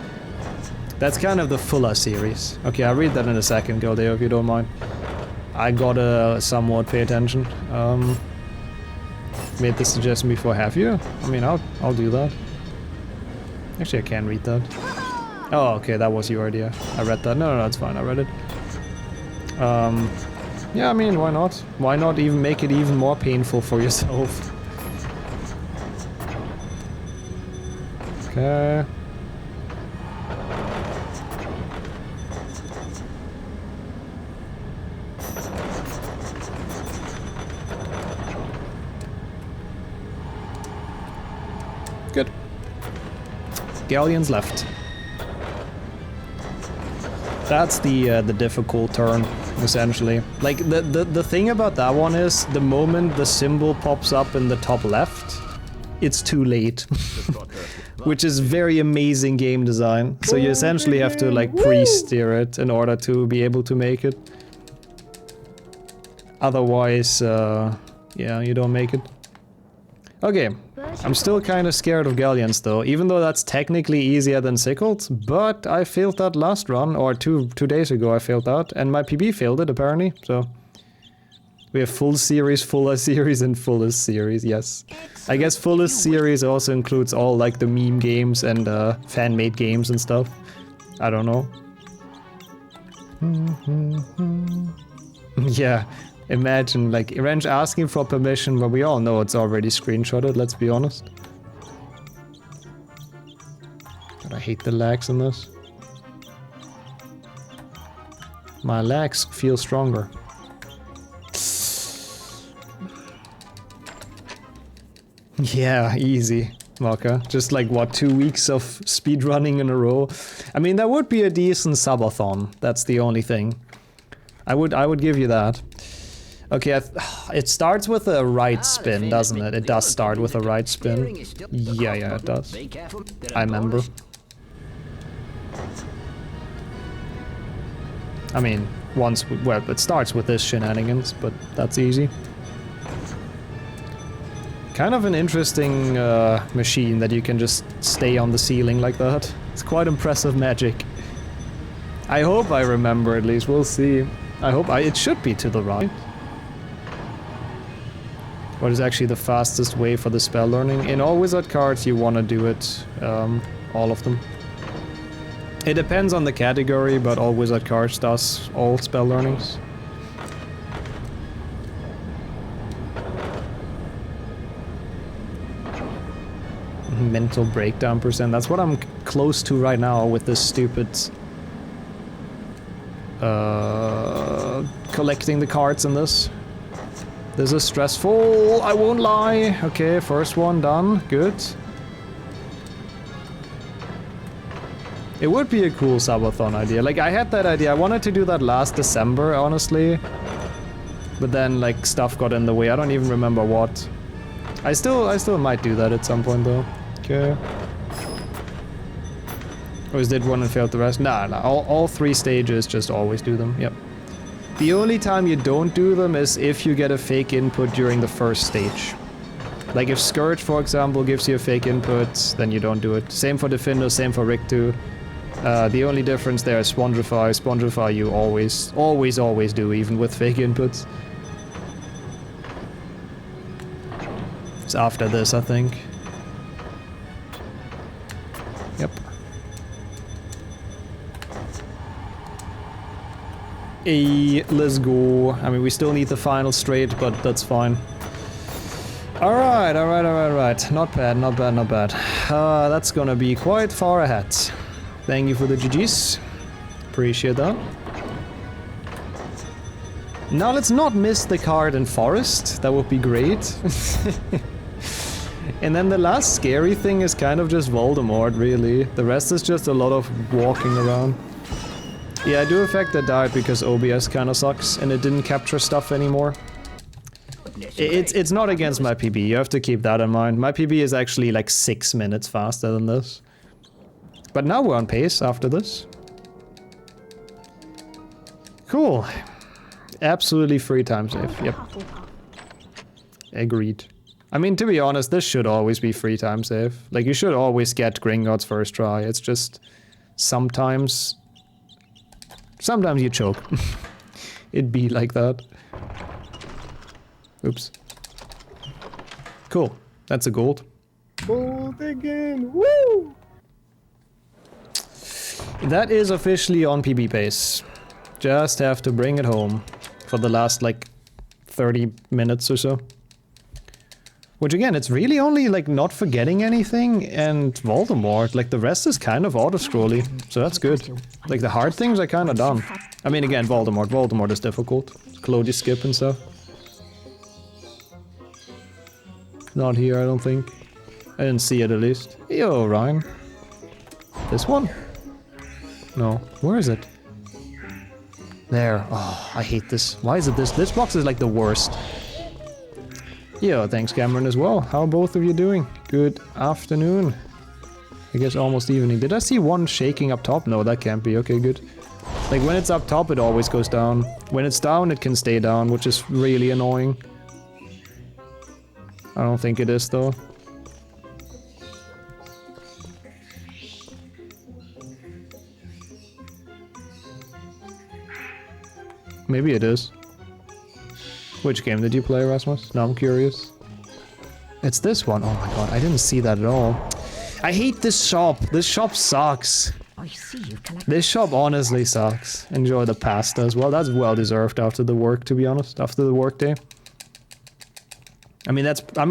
That's kind of the Fuller series. Okay, I'll read that in a second, Galdeo, if you don't mind. I gotta somewhat pay attention. Made the suggestion before, have you? I mean, I'll do that. Actually, I can read that. Oh, okay, that was your idea. I read that. No, it's fine, I read it. Yeah, I mean, why not? Why not even make it even more painful for yourself? Okay. Good. Galleons left. That's the difficult turn, essentially. Like, the thing about that one is, the moment the symbol pops up in the top left, it's too late. Which is very amazing game design. So you essentially have to, like, pre-steer it in order to be able to make it. Otherwise, yeah, you don't make it. Okay, I'm still kind of scared of galleons though, even though that's technically easier than sickles, but I failed that last run, or two days ago I failed that, and my PB failed it apparently, so... We have full series, fuller series, and fullest series, yes. I guess fullest series also includes all like the meme games and fan-made games and stuff. I don't know. Yeah. Imagine, like, Irange asking for permission, but we all know it's already screenshotted, let's be honest. God, I hate the lags in this. My lags feel stronger. Yeah, easy, Mocha. Just like, what, 2 weeks of speedrunning in a row? I mean, that would be a decent subathon, that's the only thing. I would give you that. Okay, it starts with a right spin, doesn't it? It does start with a right spin. Yeah, it does. I remember. I mean, well, it starts with this shenanigans, but that's easy. Kind of an interesting machine that you can just stay on the ceiling like that. It's quite impressive magic. I hope I remember at least, we'll see. I hope it should be to the right. What is actually the fastest way for the spell learning? In all wizard cards you want to do it, all of them. It depends on the category, but all wizard cards does all spell learnings. Mental breakdown percent. That's what I'm close to right now with this stupid collecting the cards in this. This is stressful, I won't lie. Okay, first one done. Good. It would be a cool subathon idea. Like, I had that idea. I wanted to do that last December, honestly. But then, like, stuff got in the way. I don't even remember what. I still might do that at some point, though. Okay. Always did one and failed the rest. Nah. All 3 stages, just always do them. Yep. The only time you don't do them is if you get a fake input during the first stage. Like if Scourge, for example, gives you a fake input, then you don't do it. Same for Defender, same for Rictu. The only difference there is Spongify. Spongify you always do, even with fake inputs. It's after this, I think. Yep. Let's go. I mean, we still need the final straight, but that's fine. Alright. Not bad. That's gonna be quite far ahead. Thank you for the GGs. Appreciate that. Now let's not miss the card in Forest. That would be great. And then the last scary thing is kind of just Voldemort, really. The rest is just a lot of walking around. Yeah, I do affect that died because OBS kind of sucks and it didn't capture stuff anymore. It's not against my PB, you have to keep that in mind. My PB is actually like 6 minutes faster than this. But now we're on pace after this. Cool. Absolutely free time save, yep. Agreed. I mean, to be honest, this should always be free time save. Like, you should always get Gringotts first try. It's just sometimes you choke. It'd be like that. Oops. Cool. That's a gold. Gold again. Woo! That is officially on PB pace. Just have to bring it home for the last, like, 30 minutes or so. Which again, it's really only like not forgetting anything and Voldemort. Like the rest is kind of auto-scrolly, so that's good. Like the hard things are kind of done. I mean, again, Voldemort is difficult. Clody skip and stuff. Not here, I don't think. I didn't see it at least. Yo, Ryan. This one? No. Where is it? There. Oh, I hate this. Why is it this? This box is like the worst. Yo, thanks Cameron as well. How are both of you doing? Good afternoon. I guess almost evening. Did I see one shaking up top? No, that can't be. Okay, good. Like when it's up top, it always goes down. When it's down, it can stay down, which is really annoying. I don't think it is though. Maybe it is. Which game did you play, Rasmus? Now I'm curious. It's this one. Oh my god, I didn't see that at all. I hate this shop. This shop sucks. I see you collect. This shop honestly sucks. Enjoy the pasta as well. That's well deserved after the work, to be honest. After the work day. I mean,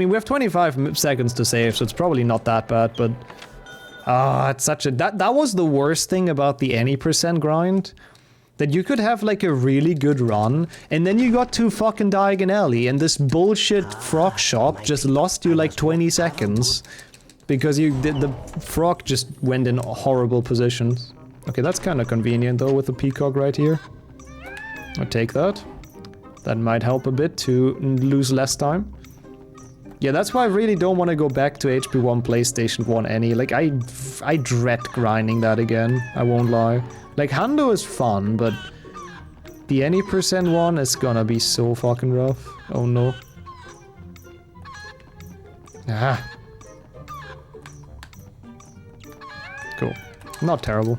we have 25 seconds to save, so it's probably not that bad, but... it's such a... That was the worst thing about the any percent grind. That you could have like a really good run, and then you got to fucking Diagon Alley, and this bullshit frog shop just lost you like 20 seconds. Because the frog just went in horrible positions. Okay, that's kind of convenient though with the peacock right here. I'll take that. That might help a bit to lose less time. Yeah, that's why I really don't want to go back to HP1 PlayStation 1 any. Like, I dread grinding that again, I won't lie. Like, Hando is fun, but the any percent one is gonna be so fucking rough. Oh no. Ah. Cool. Not terrible.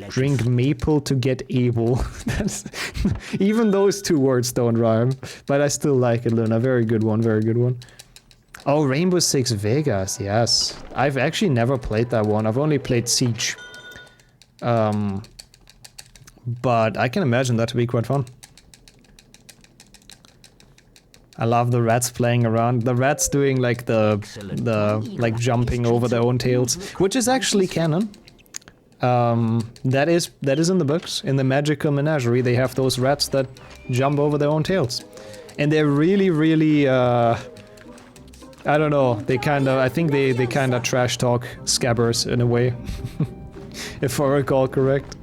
Drink maple to get able. That's even those two words don't rhyme. But I still like it, Luna. Very good one, very good one. Oh, Rainbow Six Vegas, yes. I've actually never played that one. I've only played Siege. But I can imagine that to be quite fun. I love the rats playing around. The rats doing like the like jumping over their own tails, which is actually canon. That is in the books. In the Magical Menagerie, they have those rats that jump over their own tails, and they're really I don't know. They I think they kind of trash talk Scabbers in a way, if I recall correct.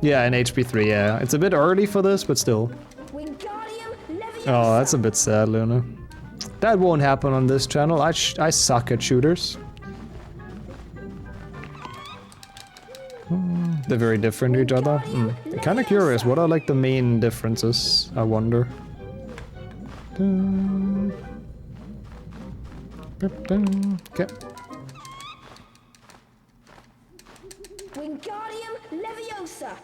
Yeah, in HP3. Yeah, it's a bit early for this, but still. Oh, that's a bit sad, Luna. That won't happen on this channel. I suck at shooters. They're very different to each other. Kind of curious. What are like the main differences? I wonder. Okay. Wingardium Leviosa.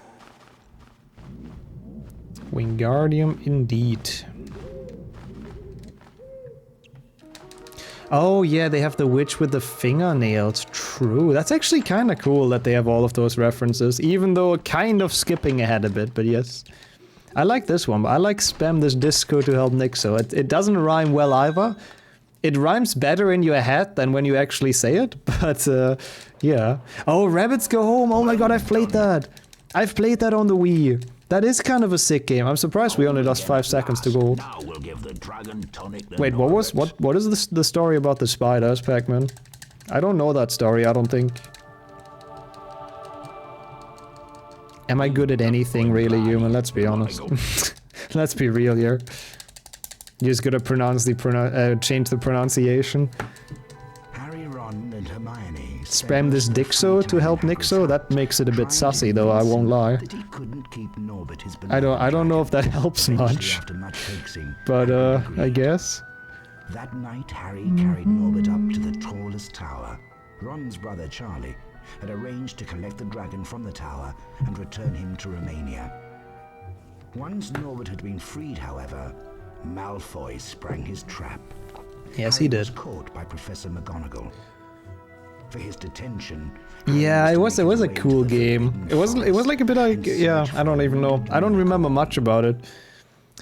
Wingardium indeed. Oh yeah, they have the witch with the fingernails. True. That's actually kind of cool that they have all of those references, even though kind of skipping ahead a bit, but yes. I like this one, but I like spam this disco to help Nixo. It doesn't rhyme well either. It rhymes better in your head than when you actually say it, but yeah. Oh, Rabbits Go Home. Oh my god, I've played that. I've played that on the Wii. That is kind of a sick game. I'm surprised we only lost 5 seconds to gold. Wait, what is the story about the spiders, Pac-Man? I don't know that story, I don't think. Am I good at anything really, human? Let's be honest. Let's be real here. You're just gonna change the pronunciation. Harry, Ron, and Hermione Spam this Dixo to help Nixo? That makes it a bit sussy though, I won't lie. I don't know if that helps much. But I guess. That night Harry carried Norbert up to the tallest tower. Ron's brother Charlie had arranged to collect the dragon from the tower and return him to Romania. Once Norbert had been freed, however, Malfoy sprang his trap. Yes, Harry he did. was caught by Professor McGonagall. For his detention. Yeah, it was a cool game. It was like a bit like, yeah, I don't even know. I don't remember much about it.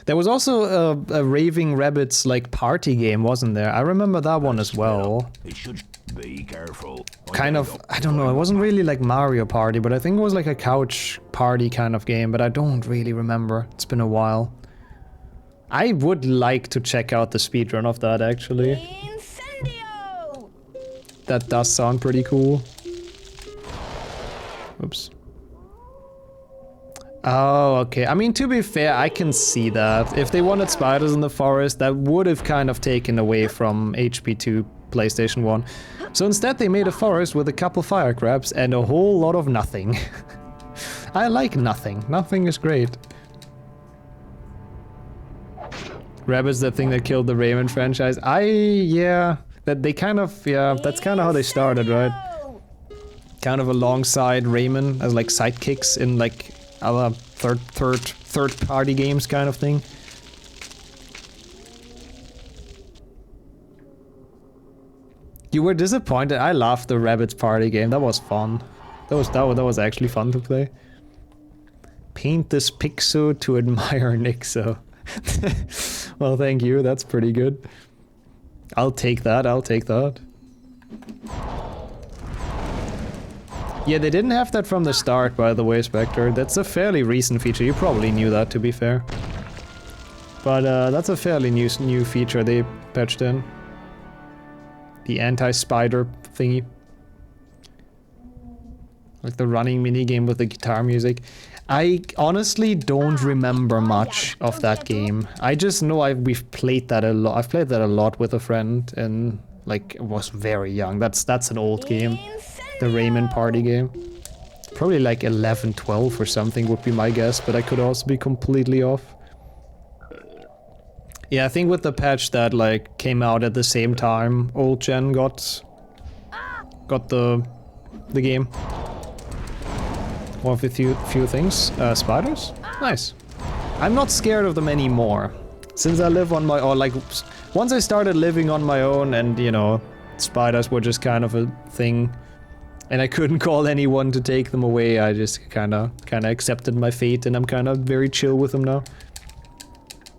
There was also a Raving Rabbits like party game, wasn't there? I remember that one as well. Be careful. Kind of, I don't know, it wasn't really like Mario Party, but I think it was like a couch party kind of game, but I don't really remember. It's been a while. I would like to check out the speedrun of that, actually. Incendio! That does sound pretty cool. Oops. Oh, okay. I mean, to be fair, I can see that. If they wanted spiders in the forest, that would have kind of taken away from HP2 PlayStation 1. So instead they made a forest with a couple fire crabs and a whole lot of nothing. I like nothing. Nothing is great. Rabbits, that thing that killed the Rayman franchise. Yeah, that they kind of, yeah, that's kind of how they started, right? Kind of alongside Rayman as like sidekicks in like other third party games kind of thing. You were disappointed. I loved the Rabbits party game. That was fun. That was actually fun to play. Paint this Pixo to admire Nixo. Well, thank you. That's pretty good. I'll take that. I'll take that. Yeah, they didn't have that from the start, by the way, Spectre. That's a fairly recent feature. You probably knew that, to be fair. But that's a fairly new feature they patched in. The anti-spider thingy. Like the running minigame with the guitar music. I honestly don't remember much of that game. I just know we've played that a lot. I've played that a lot with a friend and like was very young. That's an old game. The Rayman party game. Probably like 11, 12 or something would be my guess, but I could also be completely off. Yeah, I think with the patch that like came out at the same time, old gen got the game. One of the few things. Spiders? Nice. I'm not scared of them anymore. Since I live on my own, like once I started living on my own and you know, spiders were just kind of a thing. And I couldn't call anyone to take them away. I just kinda accepted my fate, and I'm kinda very chill with them now.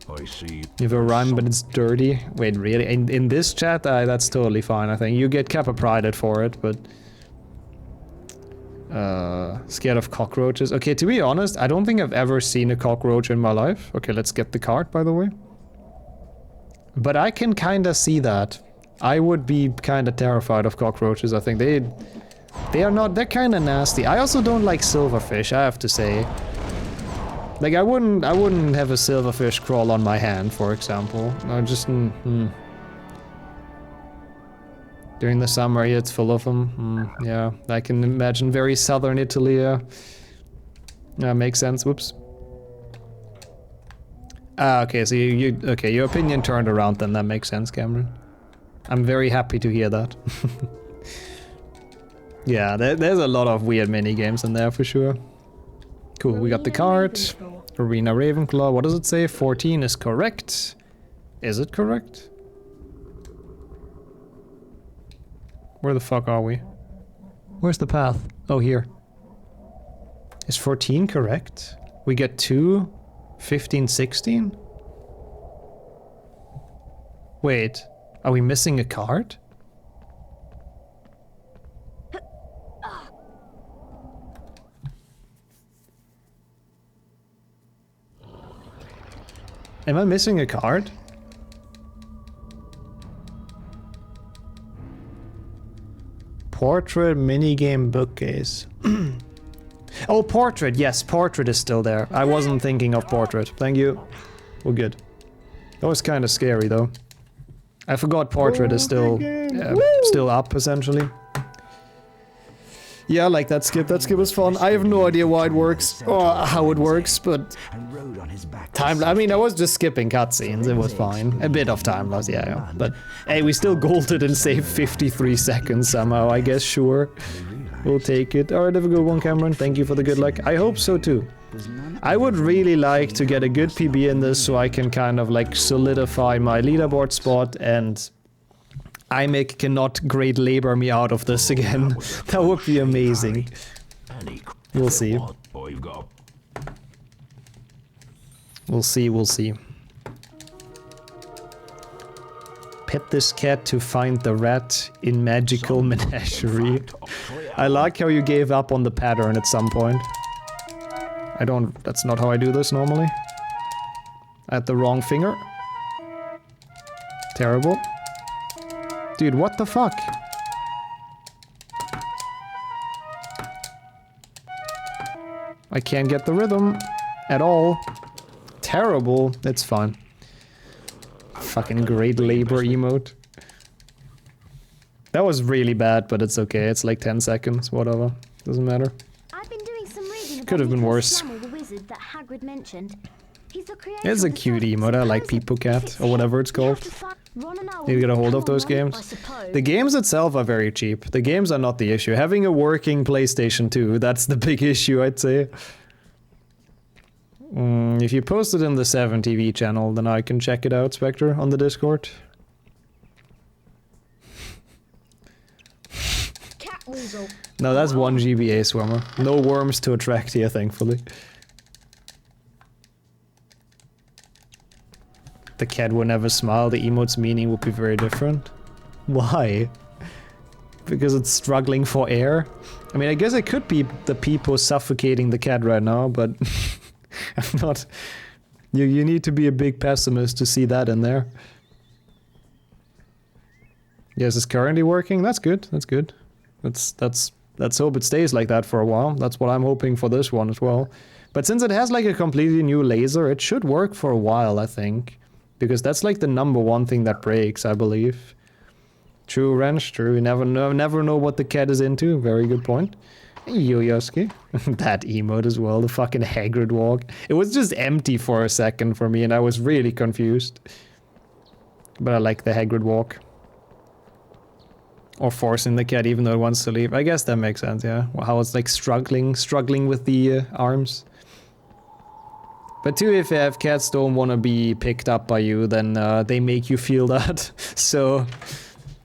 I see. You have a rhyme, but it's dirty. Wait, really? In this chat, that's totally fine, I think. You get Kappa prided for it, but... scared of cockroaches. Okay, to be honest, I don't think I've ever seen a cockroach in my life. Okay, let's get the card, by the way. But I can kinda see that. I would be kinda terrified of cockroaches. I think they're kinda nasty. I also don't like silverfish, I have to say. Like, I wouldn't have a silverfish crawl on my hand, for example. I just, During the summer, yeah, it's full of them. Yeah, I can imagine very southern Italy, yeah. Yeah, makes sense, whoops. Ah, okay, so okay, your opinion turned around then, that makes sense, Cameron. I'm very happy to hear that. Yeah, there's a lot of weird mini-games in there for sure. Cool, we got the card. Arena Ravenclaw, what does it say? 14 is correct. Is it correct? Where the fuck are we? Where's the path? Oh, here. Is 14 correct? We get 2, 15, 16? Wait, are we missing a card? Am I missing a card? Portrait minigame bookcase. Oh, portrait. Yes, portrait is still there. I wasn't thinking of portrait. Thank you. We're good. That was kind of scary though. I forgot portrait is still up essentially. Yeah, I like that skip. That skip was fun. I have no idea why it works or how it works, but I mean, I was just skipping cutscenes. It was fine. A bit of time loss, yeah. But hey, we still golded and saved 53 seconds somehow. I guess sure, we'll take it. All right, have a good one, Cameron. Thank you for the good luck. I hope so too. I would really like to get a good PB in this so I can kind of like solidify my leaderboard spot and iMac cannot great labor me out of this again. That would be amazing. We'll see. We'll see, we'll see. Pet this cat to find the rat in magical menagerie. I like how you gave up on the pattern at some point. That's not how I do this normally. I had the wrong finger. Terrible. Dude, what the fuck? I can't get the rhythm at all. Terrible. It's fine. Fucking great labor emote. That was really bad, but it's okay. It's like 10 seconds, whatever. Doesn't matter. I've been doing some reading about Could have been worse. the wizard that Hagrid mentioned. He's the creator It's a of the cute Sorcerer's emote. I like Closet. Peepo Cat, or whatever it's called. Need to get a hold of those games. The games itself are very cheap. The games are not the issue. Having a working PlayStation 2, that's the big issue, I'd say. If you post it in the 7TV channel, then I can check it out, Spectre, on the Discord. Cat weasel. No, that's 1 GBA swimmer. No worms to attract here, thankfully. The cat will never smile, the emote's meaning would be very different. Why? Because it's struggling for air? I mean, I guess it could be the people suffocating the cat right now, but I'm not... You need to be a big pessimist to see that in there. Yes, it's currently working. That's good. That's good. Let's hope it stays like that for a while. That's what I'm hoping for this one as well. But since it has like a completely new laser, it should work for a while, I think. Because that's like the #1 thing that breaks, I believe. True, Wrench, true. You never know what the cat is into. Very good point. Yoyosuke. That emote as well, the fucking Hagrid walk. It was just empty for a second for me and I was really confused. But I like the Hagrid walk. Or forcing the cat even though it wants to leave. I guess that makes sense, yeah. How it's like struggling with the arms. But too, if cats don't want to be picked up by you, then they make you feel that. So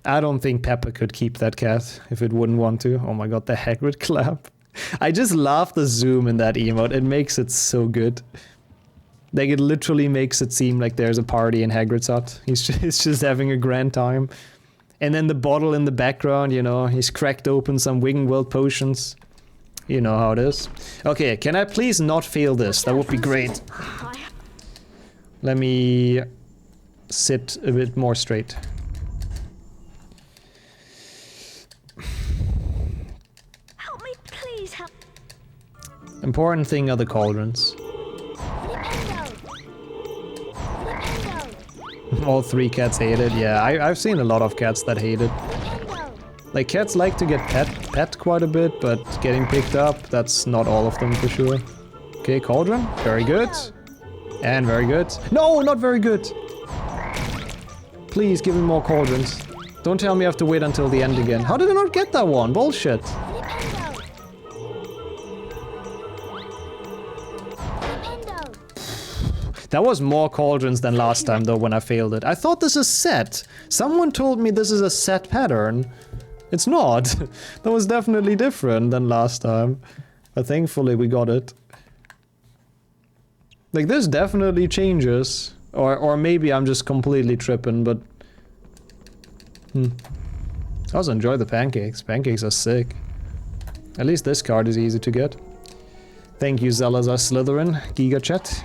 I don't think Pepper could keep that cat if it wouldn't want to. Oh my god, the Hagrid clap. I just love the zoom in that emote. It makes it so good. Like, it literally makes it seem like there's a party in Hagrid's hut. He's just having a grand time. And then the bottle in the background, you know, he's cracked open some Wing World potions. You know how it is. Okay, can I please not fail this? That would be great. Let me sit a bit more straight. Help me, please help. Important thing are the cauldrons. All 3 cats hate it. Yeah, I've seen a lot of cats that hate it. Like, cats like to get pet quite a bit, but getting picked up, that's not all of them for sure. Okay, cauldron. Very good. And very good. No, not very good. Please give me more cauldrons. Don't tell me I have to wait until the end again. How did I not get that one? Bullshit. That was more cauldrons than last time though when I failed it. I thought this is set. Someone told me this is a set pattern. It's not. That was definitely different than last time. But thankfully we got it. Like, this definitely changes. Or maybe I'm just completely tripping, but... I also enjoy the pancakes. Pancakes are sick. At least this card is easy to get. Thank you, Salazar Slytherin. Giga chat.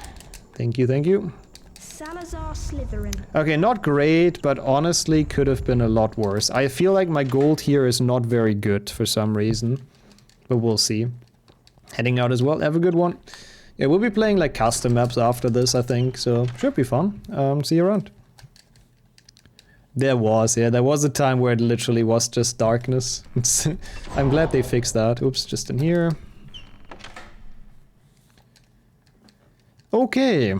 Thank you, thank you. Salazar Slytherin. Okay, not great, but honestly could have been a lot worse. I feel like my gold here is not very good for some reason. But we'll see. Heading out as well. Have a good one. Yeah, we'll be playing like custom maps after this, I think. So, should be fun. See you around. There was a time where it literally was just darkness. I'm glad they fixed that. Oops, just in here. Okay.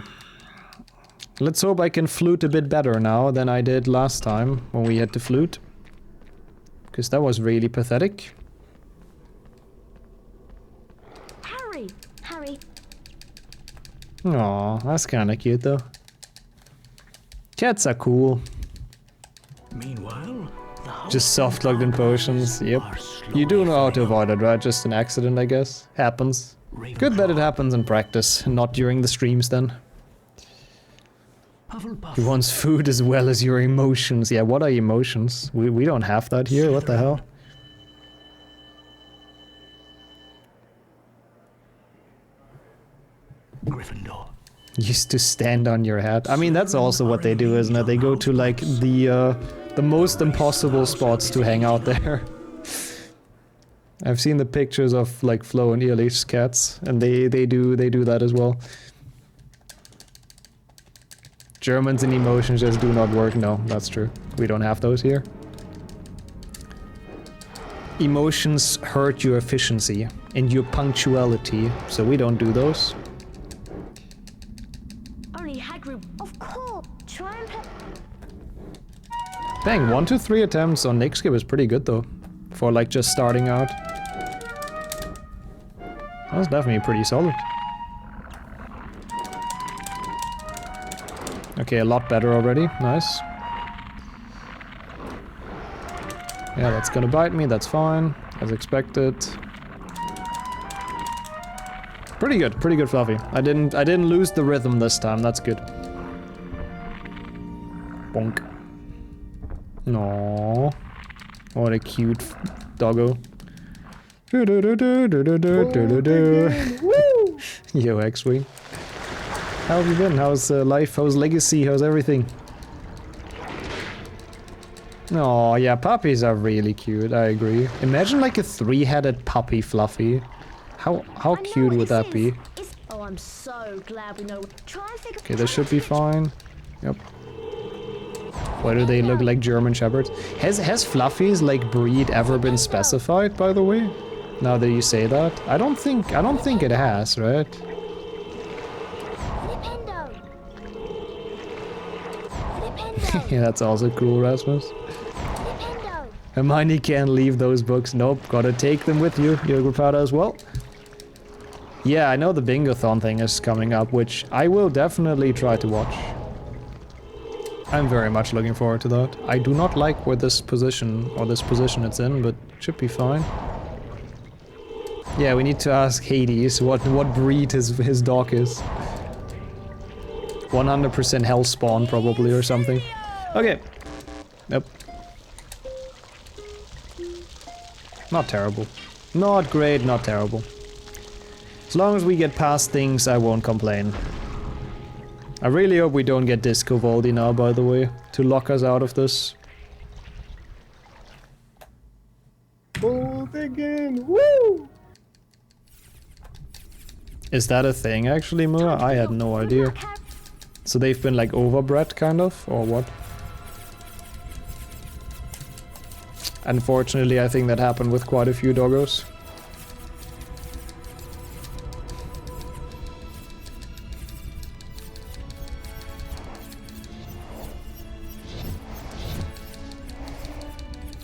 Let's hope I can flute a bit better now than I did last time when we had to flute. Because that was really pathetic. Harry. Aw, that's kinda cute though. Cats are cool. Meanwhile, Just soft locked in potions, yep. You do know how to avoid it, right? Just an accident, I guess. Happens. Good that it happens in practice, not during the streams then. He wants food as well as your emotions. Yeah, what are emotions? We don't have that here, what the hell? Gryffindor. Used to stand on your head. I mean, that's also what they do, isn't it? They go to like the most impossible spots to hang out there. I've seen the pictures of like Flo and Earleaf's cats, and they do that as well. Germans and emotions just do not work. No, that's true. We don't have those here. Emotions hurt your efficiency and your punctuality, so we don't do those. Only Hagrid, of course. Try and Dang, 1 to 3 attempts on Nick Skip is pretty good though, for like just starting out. That was definitely pretty solid. Okay, a lot better already. Nice. Yeah, that's gonna bite me. That's fine, as expected. Pretty good, Fluffy. I didn't lose the rhythm this time. That's good. Bonk. No. What a cute doggo. Yo, X-Wing. How have you been? How's life? How's legacy? How's everything? Oh, yeah, puppies are really cute. I agree. Imagine like a 3-headed puppy, Fluffy. How cute would that be? Oh, I'm so glad we know. Try and figure. Okay, this should be fine. Yep. Why do they look like German shepherds? Has Fluffy's like breed ever been specified, by the way? Now that you say that, I don't think it has, right? Yeah, that's also cool, Rasmus. Hermione can't leave those books. Nope, gotta take them with you. Your grandfather as well. Yeah, I know the Bingo-thon thing is coming up, which I will definitely try to watch. I'm very much looking forward to that. I do not like where this position it's in, but should be fine. Yeah, we need to ask Hades what breed his dog is. 100% hell spawn probably or something. Okay. Nope. Not terrible. Not great, not terrible. As long as we get past things, I won't complain. I really hope we don't get Disco Voldy now, by the way, to lock us out of this. Bold again, woo! Is that a thing actually, Moa? I had no idea. So they've been like overbred, kind of, or what? Unfortunately, I think that happened with quite a few doggos.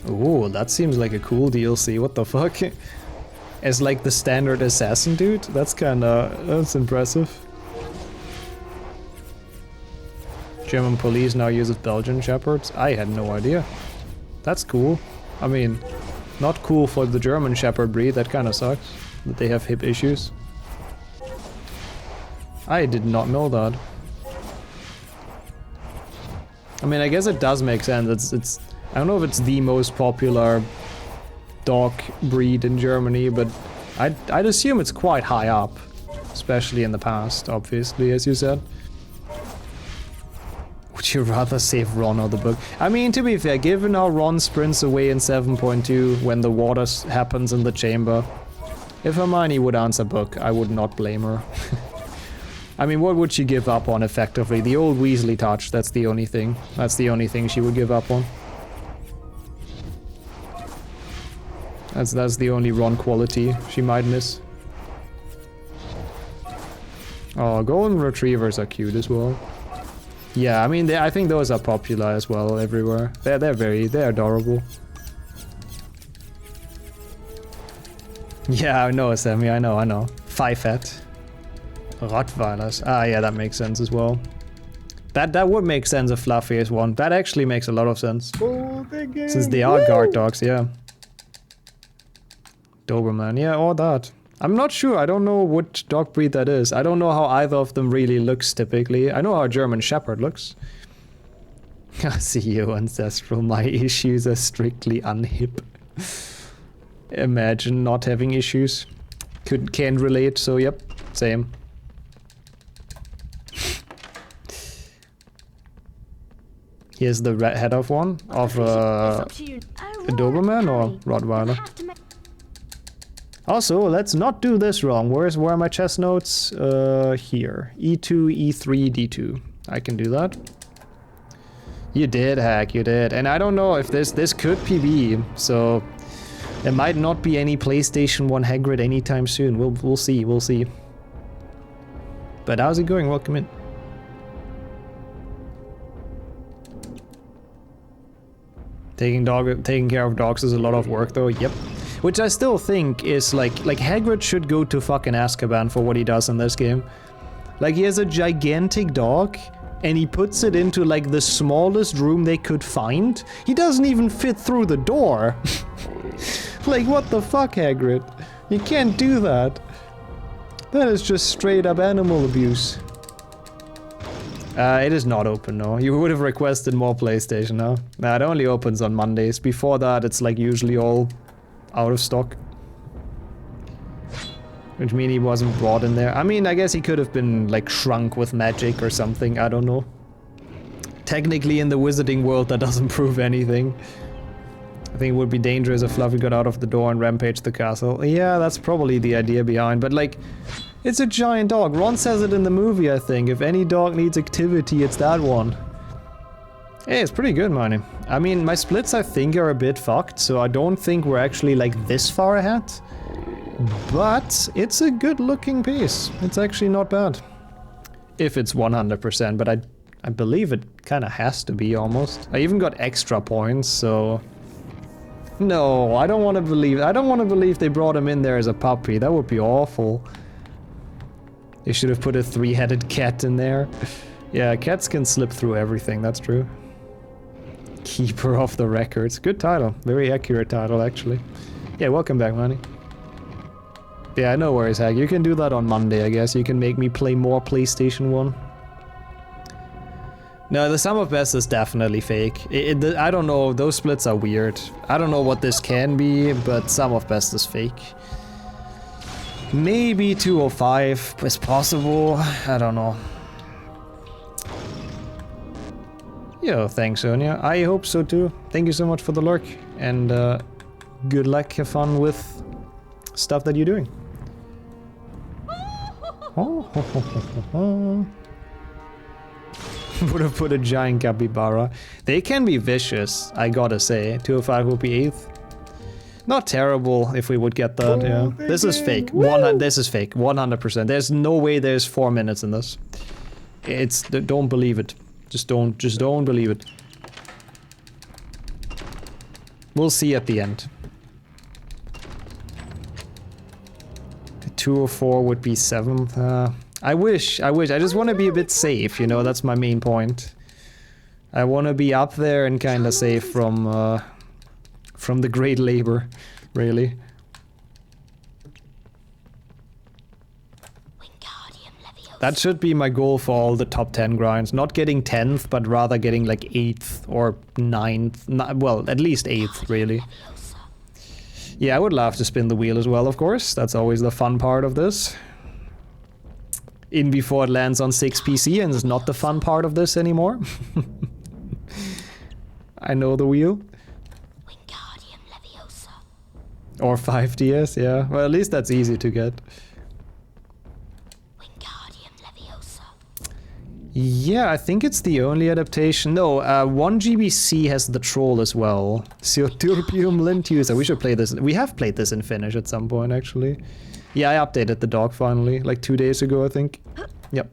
Ooh, that seems like a cool DLC, what the fuck? As like the standard assassin dude? That's impressive. German police now uses Belgian shepherds? I had no idea. That's cool. I mean, not cool for the German shepherd breed, that kinda sucks. That they have hip issues. I did not know that. I mean, I guess it does make sense. It's I don't know if it's the most popular dog breed in Germany, but I'd assume it's quite high up. Especially in the past, obviously, as you said. Would you rather save Ron or the book? I mean, to be fair, given how Ron sprints away in 7.2 when the water happens in the chamber, if Hermione would answer book, I would not blame her. I mean, what would she give up on effectively? The old Weasley touch, that's the only thing. That's the only thing she would give up on. That's the only Ron quality she might miss. Oh, golden retrievers are cute as well. Yeah, I mean, I think those are popular as well everywhere. They're adorable. Yeah, I know, Sammy, I know. Pfeifett. Rottweilers. Ah, yeah, that makes sense as well. That would make sense if Fluffy is one. That actually makes a lot of sense. Since they are guard dogs, yeah. Doberman, yeah, or that. I'm not sure, I don't know what dog breed that is. I don't know how either of them really looks typically. I know how a German Shepherd looks. I see you, Ancestral. My issues are strictly unhip. Imagine not having issues. Can't relate, so yep, same. Here's the head of one, of a Doberman or Rottweiler. Also, let's not do this wrong. Where are my chess notes? Here. E2, E3, D2. I can do that. You did, Hack, you did. And I don't know if this could PB, so there might not be any PlayStation 1 Hagrid anytime soon. We'll see, we'll see. But how's it going? Welcome in. Taking care of dogs is a lot of work though, yep. Which I still think is like Hagrid should go to fucking Azkaban for what he does in this game. Like, he has a gigantic dog and he puts it into like the smallest room they could find. He doesn't even fit through the door. Like, what the fuck, Hagrid? You can't do that. That is just straight up animal abuse. It is not open, no. You would have requested more PlayStation, no? Nah, it only opens on Mondays. Before that, it's like usually all out of stock. Which means he wasn't brought in there. I mean, I guess he could have been like shrunk with magic or something, I don't know. Technically in the wizarding world that doesn't prove anything. I think it would be dangerous if Fluffy got out of the door and rampaged the castle. Yeah, that's probably the idea behind, but like, it's a giant dog. Ron says it in the movie, I think. If any dog needs activity, it's that one. Hey, it's pretty good, Marnie. I mean, my splits, I think, are a bit fucked, so I don't think we're actually, like, this far ahead. But it's a good-looking piece. It's actually not bad. If it's 100%, but I believe it kind of has to be, almost. I even got extra points, so... No, I don't want to believe they brought him in there as a puppy. That would be awful. They should have put a 3-headed cat in there. Yeah, cats can slip through everything, that's true. Keeper of the Records. Good title. Very accurate title, actually. Yeah, welcome back, Manny. Yeah, no worries, Hag. You can do that on Monday, I guess. You can make me play more PlayStation 1. No, the sum of best is definitely fake. I don't know, those splits are weird. I don't know what this can be, but sum of best is fake. Maybe 205 is possible. I don't know. Yo, thanks, Sonia. I hope so too. Thank you so much for the lurk. And good luck, have fun with stuff that you're doing. Would have put a giant capybara. They can be vicious, I gotta say. 205 will be 8th. Not terrible if we would get that, yeah. This is fake. This is fake, 100%. There's no way there's 4 minutes in this. Don't believe it. Just don't believe it. We'll see at the end. The 204 would be 7th. I wish. I just want to be a bit safe, you know, that's my main point. I want to be up there and kind of safe from the great labor, really. That should be my goal for all the top 10 grinds. Not getting 10th, but rather getting like 8th or 9th. Well, at least 8th, really. Yeah, I would love to spin the wheel as well, of course. That's always the fun part of this. In before it lands on 6 PC and it's not the fun part of this anymore. I know the wheel. Or 5DS, yeah. Well, at least that's easy to get. Yeah, I think it's the only adaptation. No, 1GBC has the troll as well. Turpium Lint user. We should play this. We have played this in Finnish at some point, actually. Yeah, I updated the dog finally, like 2 days ago, I think. Yep.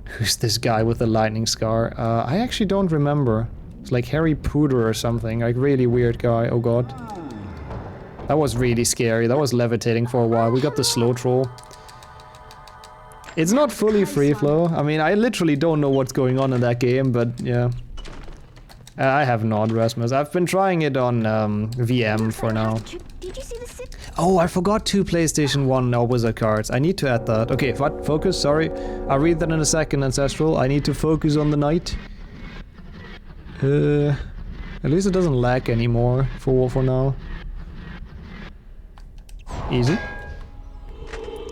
Who's this guy with the lightning scar? I actually don't remember. It's like Harry Potter or something, like really weird guy, oh god. That was really scary, that was levitating for a while. We got the slow troll. It's not fully free flow. I mean, I literally don't know what's going on in that game, but yeah. I have not, Rasmus. I've been trying it on VM for now. Oh, I forgot 2 PlayStation 1 now wizard cards. I need to add that. Okay, what? Focus, sorry. I'll read that in a second, Ancestral. I need to focus on the knight. At least it doesn't lag anymore for now. Easy.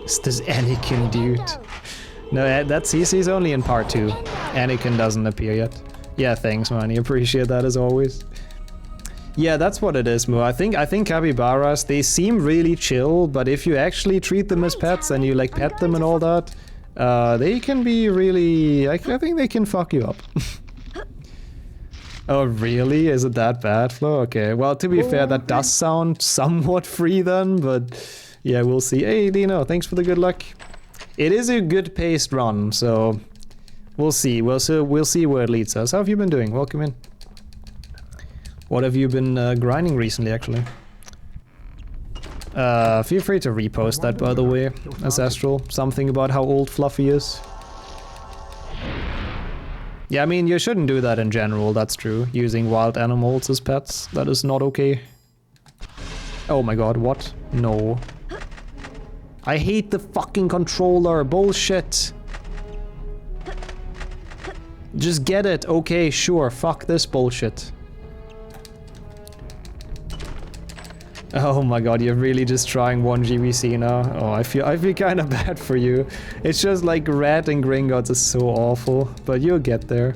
It's this Anakin dude. No, that's he's only in part 2. Anakin doesn't appear yet. Yeah, thanks, Manny. Appreciate that as always. Yeah, that's what it is, Mo. I think capybaras, they seem really chill, but if you actually treat them as pets and you like pet them and all that, they can be really... I think they can fuck you up. Oh, really? Is it that bad, Flo? Okay, well, to be fair, that does sound somewhat free then, but yeah, we'll see. Hey, Dino, thanks for the good luck. It is a good paced run, so we'll see. We'll see where it leads us. How have you been doing? Welcome in. What have you been grinding recently, actually? Feel free to repost that, by the way, Ancestral. Something about how old Fluffy is. Yeah, I mean, you shouldn't do that in general, that's true. Using wild animals as pets, that is not okay. Oh my god, what? No. I hate the fucking controller, bullshit. Just get it, okay, sure, fuck this bullshit. Oh my god, you're really just trying 1GBC now? Oh, I feel kind of bad for you. It's just like Rat and Gringotts is so awful, but you'll get there.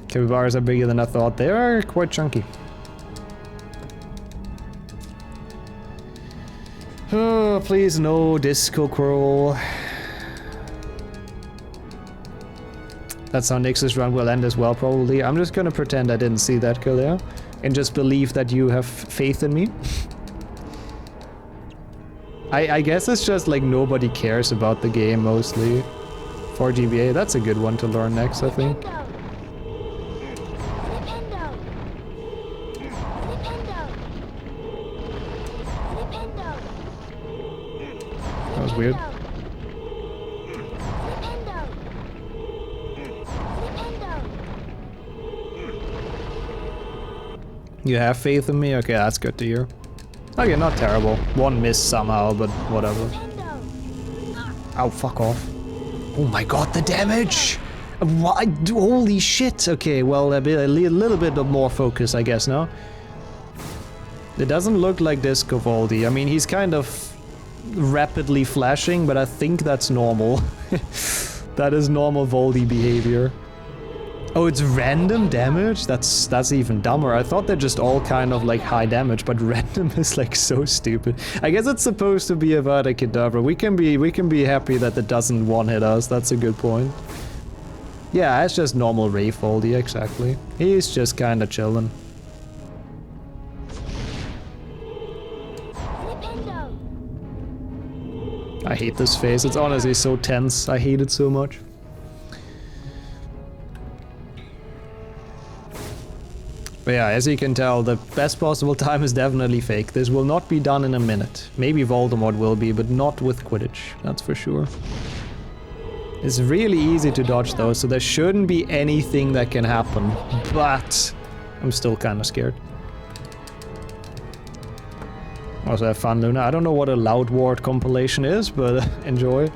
Capybaras are bigger than I thought. They are quite chunky. Oh, please no disco crawl. That's how Nix's run will end as well, probably. I'm just gonna pretend I didn't see that, Kalea. And just believe that you have faith in me. I guess it's just like nobody cares about the game mostly. 4GBA, that's a good one to learn next, I think. That was weird. You have faith in me? Okay, that's good to hear. Okay, not terrible. One miss somehow, but whatever. Ow, fuck off. Oh my god, the damage! What? Holy shit! Okay, well, a little bit of more focus, I guess, now. It doesn't look like Disco Voldy. I mean, he's kind of rapidly flashing, but I think that's normal. That is normal Voldy behavior. Oh, it's random damage? That's even dumber. I thought they're just all kind of like high damage, but random is like so stupid. I guess it's supposed to be a Vada Kedavra. We can be happy that it doesn't one-hit us. That's a good point. Yeah, it's just normal Ray Voldy, exactly. He's just kinda chilling. I hate this phase. It's honestly so tense. I hate it so much. But yeah, as you can tell, the best possible time is definitely fake. This will not be done in a minute. Maybe Voldemort will be, but not with Quidditch. That's for sure. It's really easy to dodge though, so there shouldn't be anything that can happen. But I'm still kind of scared. Also have fun, Luna. I don't know what a Loud Ward compilation is, but enjoy.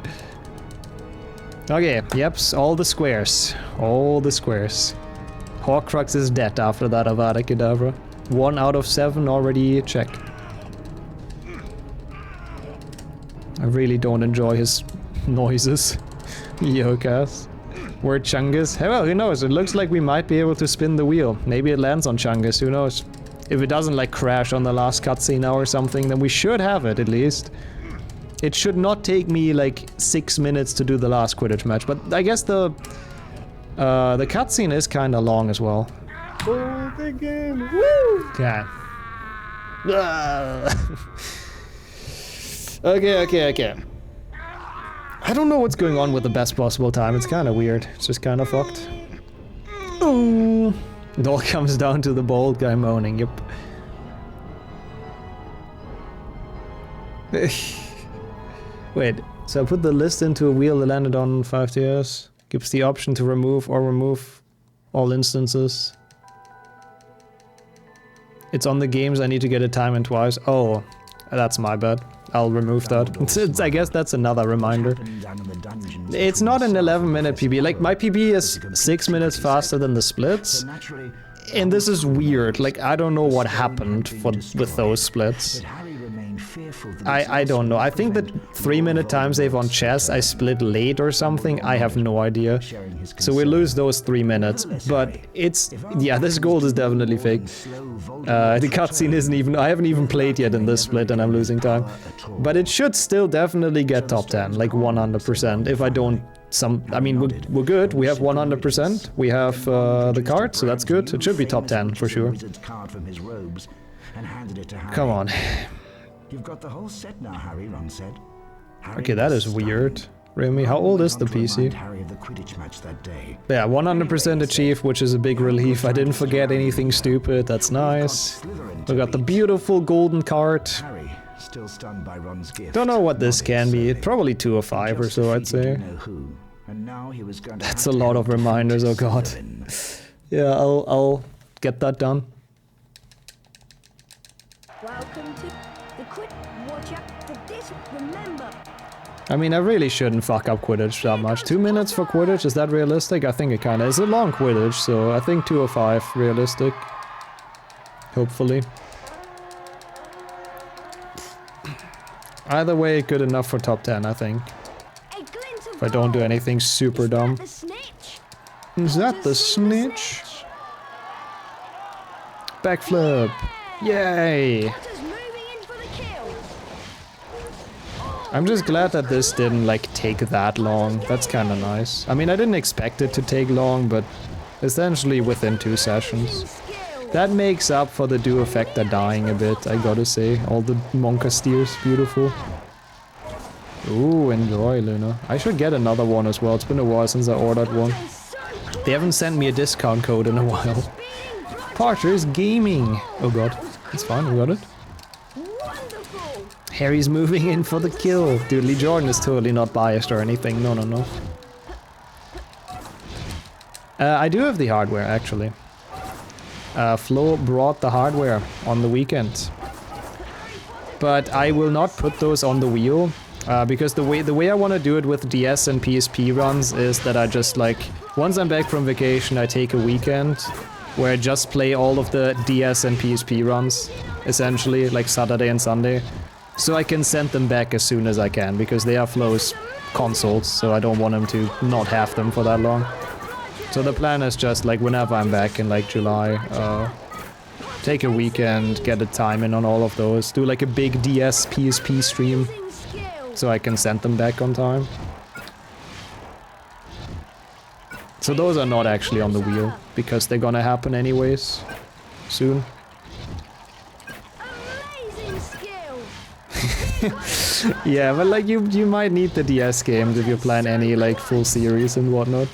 Okay, yeps, all the squares. All the squares. Horcrux is dead after that Avada Kedavra. 1 out of 7 already check. I really don't enjoy his noises. Yokas. Where Chungus? Hey, well, who knows? It looks like we might be able to spin the wheel. Maybe it lands on Chungus, who knows? If it doesn't like crash on the last cutscene now or something, then we should have it at least. It should not take me like 6 minutes to do the last Quidditch match, but I guess the cutscene is kind of long as well. Gold again! Woo! Okay. Okay. I don't know what's going on with the best possible time. It's kind of weird. It's just kind of fucked. Oh. It all comes down to the bald guy moaning, yep. Wait, so I put the list into a wheel that landed on 5 tiers. Gives the option to remove all instances. It's on the games, I need to get a time in twice. Oh, that's my bad. I'll remove that. I guess that's another reminder. It's not an 11-minute PB. Like, my PB is 6 minutes faster than the splits. And this is weird. Like, I don't know what happened with those splits. I don't know. I think that 3-minute time save on chess, I split late or something. I have no idea. So we lose those 3 minutes. But it's... yeah, this gold is definitely fake. The cutscene isn't even... I haven't even played yet in this split and I'm losing time. But it should still definitely get top 10, like 100%. If I don't... I mean, we're good. We have 100%. We have the card, so that's good. It should be top 10 for sure. Come on. You've got the whole set now, Harry, Ron said. Okay, that is weird. Remy, how old is the PC? Yeah, 100% achieved, which is a big relief. I didn't forget anything stupid. That's nice. We got the beautiful golden card. Don't know what this can be. Probably 2 or 5 or so, I'd say. That's a lot of reminders, oh god. Yeah, I'll get that done. Welcome to the watch out for this. Remember. I mean, I really shouldn't fuck up Quidditch that much. 2 minutes for Quidditch, is that realistic? I think it kinda is. A long Quidditch, so I think 2 or 5 realistic. Hopefully. Either way, good enough for top 10, I think. If I don't do anything super dumb. Is that the snitch? Backflip! Yay! I'm just glad that this didn't, like, take that long. That's kinda nice. I mean, I didn't expect it to take long, but essentially within 2 sessions. That makes up for the do effector dying a bit, I gotta say. All the Monkasteers, beautiful. Ooh, enjoy, Luna. I should get another one as well. It's been a while since I ordered one. They haven't sent me a discount code in a while. Partridge Gaming! Oh god, it's fine, we got it. Harry's moving in for the kill. Dude, Lee Jordan is totally not biased or anything. No, no, no. I do have the hardware, actually. Flo brought the hardware on the weekend. But I will not put those on the wheel. Because the way I want to do it with DS and PSP runs is that I just like... Once I'm back from vacation, I take a weekend where I just play all of the DS and PSP runs, essentially, like Saturday and Sunday. So I can send them back as soon as I can, because they are Flo's consoles, so I don't want him to not have them for that long. So the plan is just like whenever I'm back in like July, take a weekend, get a time in on all of those, do like a big DS PSP stream, so I can send them back on time. So those are not actually on the wheel, because they're gonna happen anyways, soon. Yeah, but like you might need the DS games if you plan any like full series and whatnot.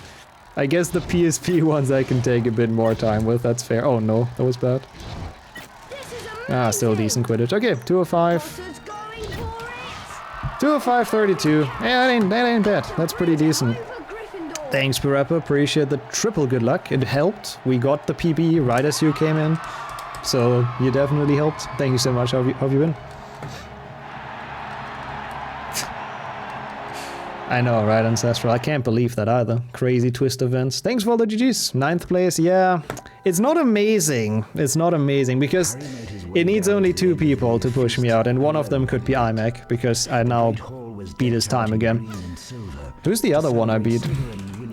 I guess the PSP ones I can take a bit more time with, that's fair. Oh no, that was bad. Ah, still decent Quidditch. Okay, 205. 205.32. Yeah, that ain't bad. That's pretty decent. Thanks, Parappa. Appreciate the triple good luck. It helped. We got the PB right as you came in. So, you definitely helped. Thank you so much. How have you been? I know, right, Ancestral? I can't believe that either. Crazy twist events. Thanks for all the GGs. 9th place, yeah. It's not amazing. It's not amazing, because it needs only 2 people to push me out, and one of them could be iMac, because I now beat his time again. Who's the other one I beat?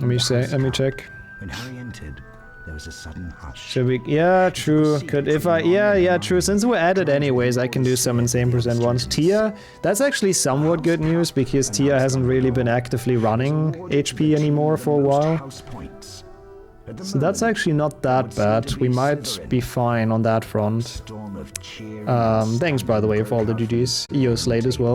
Let me check. When Harry entered, there was a sudden hush. Should we? Yeah, true. Could if I? Yeah, true. Since we're at it anyways, I can do some insane percent ones. Tia, that's actually somewhat good news because Tia hasn't really been actively running HP anymore for a while. So that's actually not that bad. We might be fine on that front. Thanks by the way for all the GGs. EO Slate as well.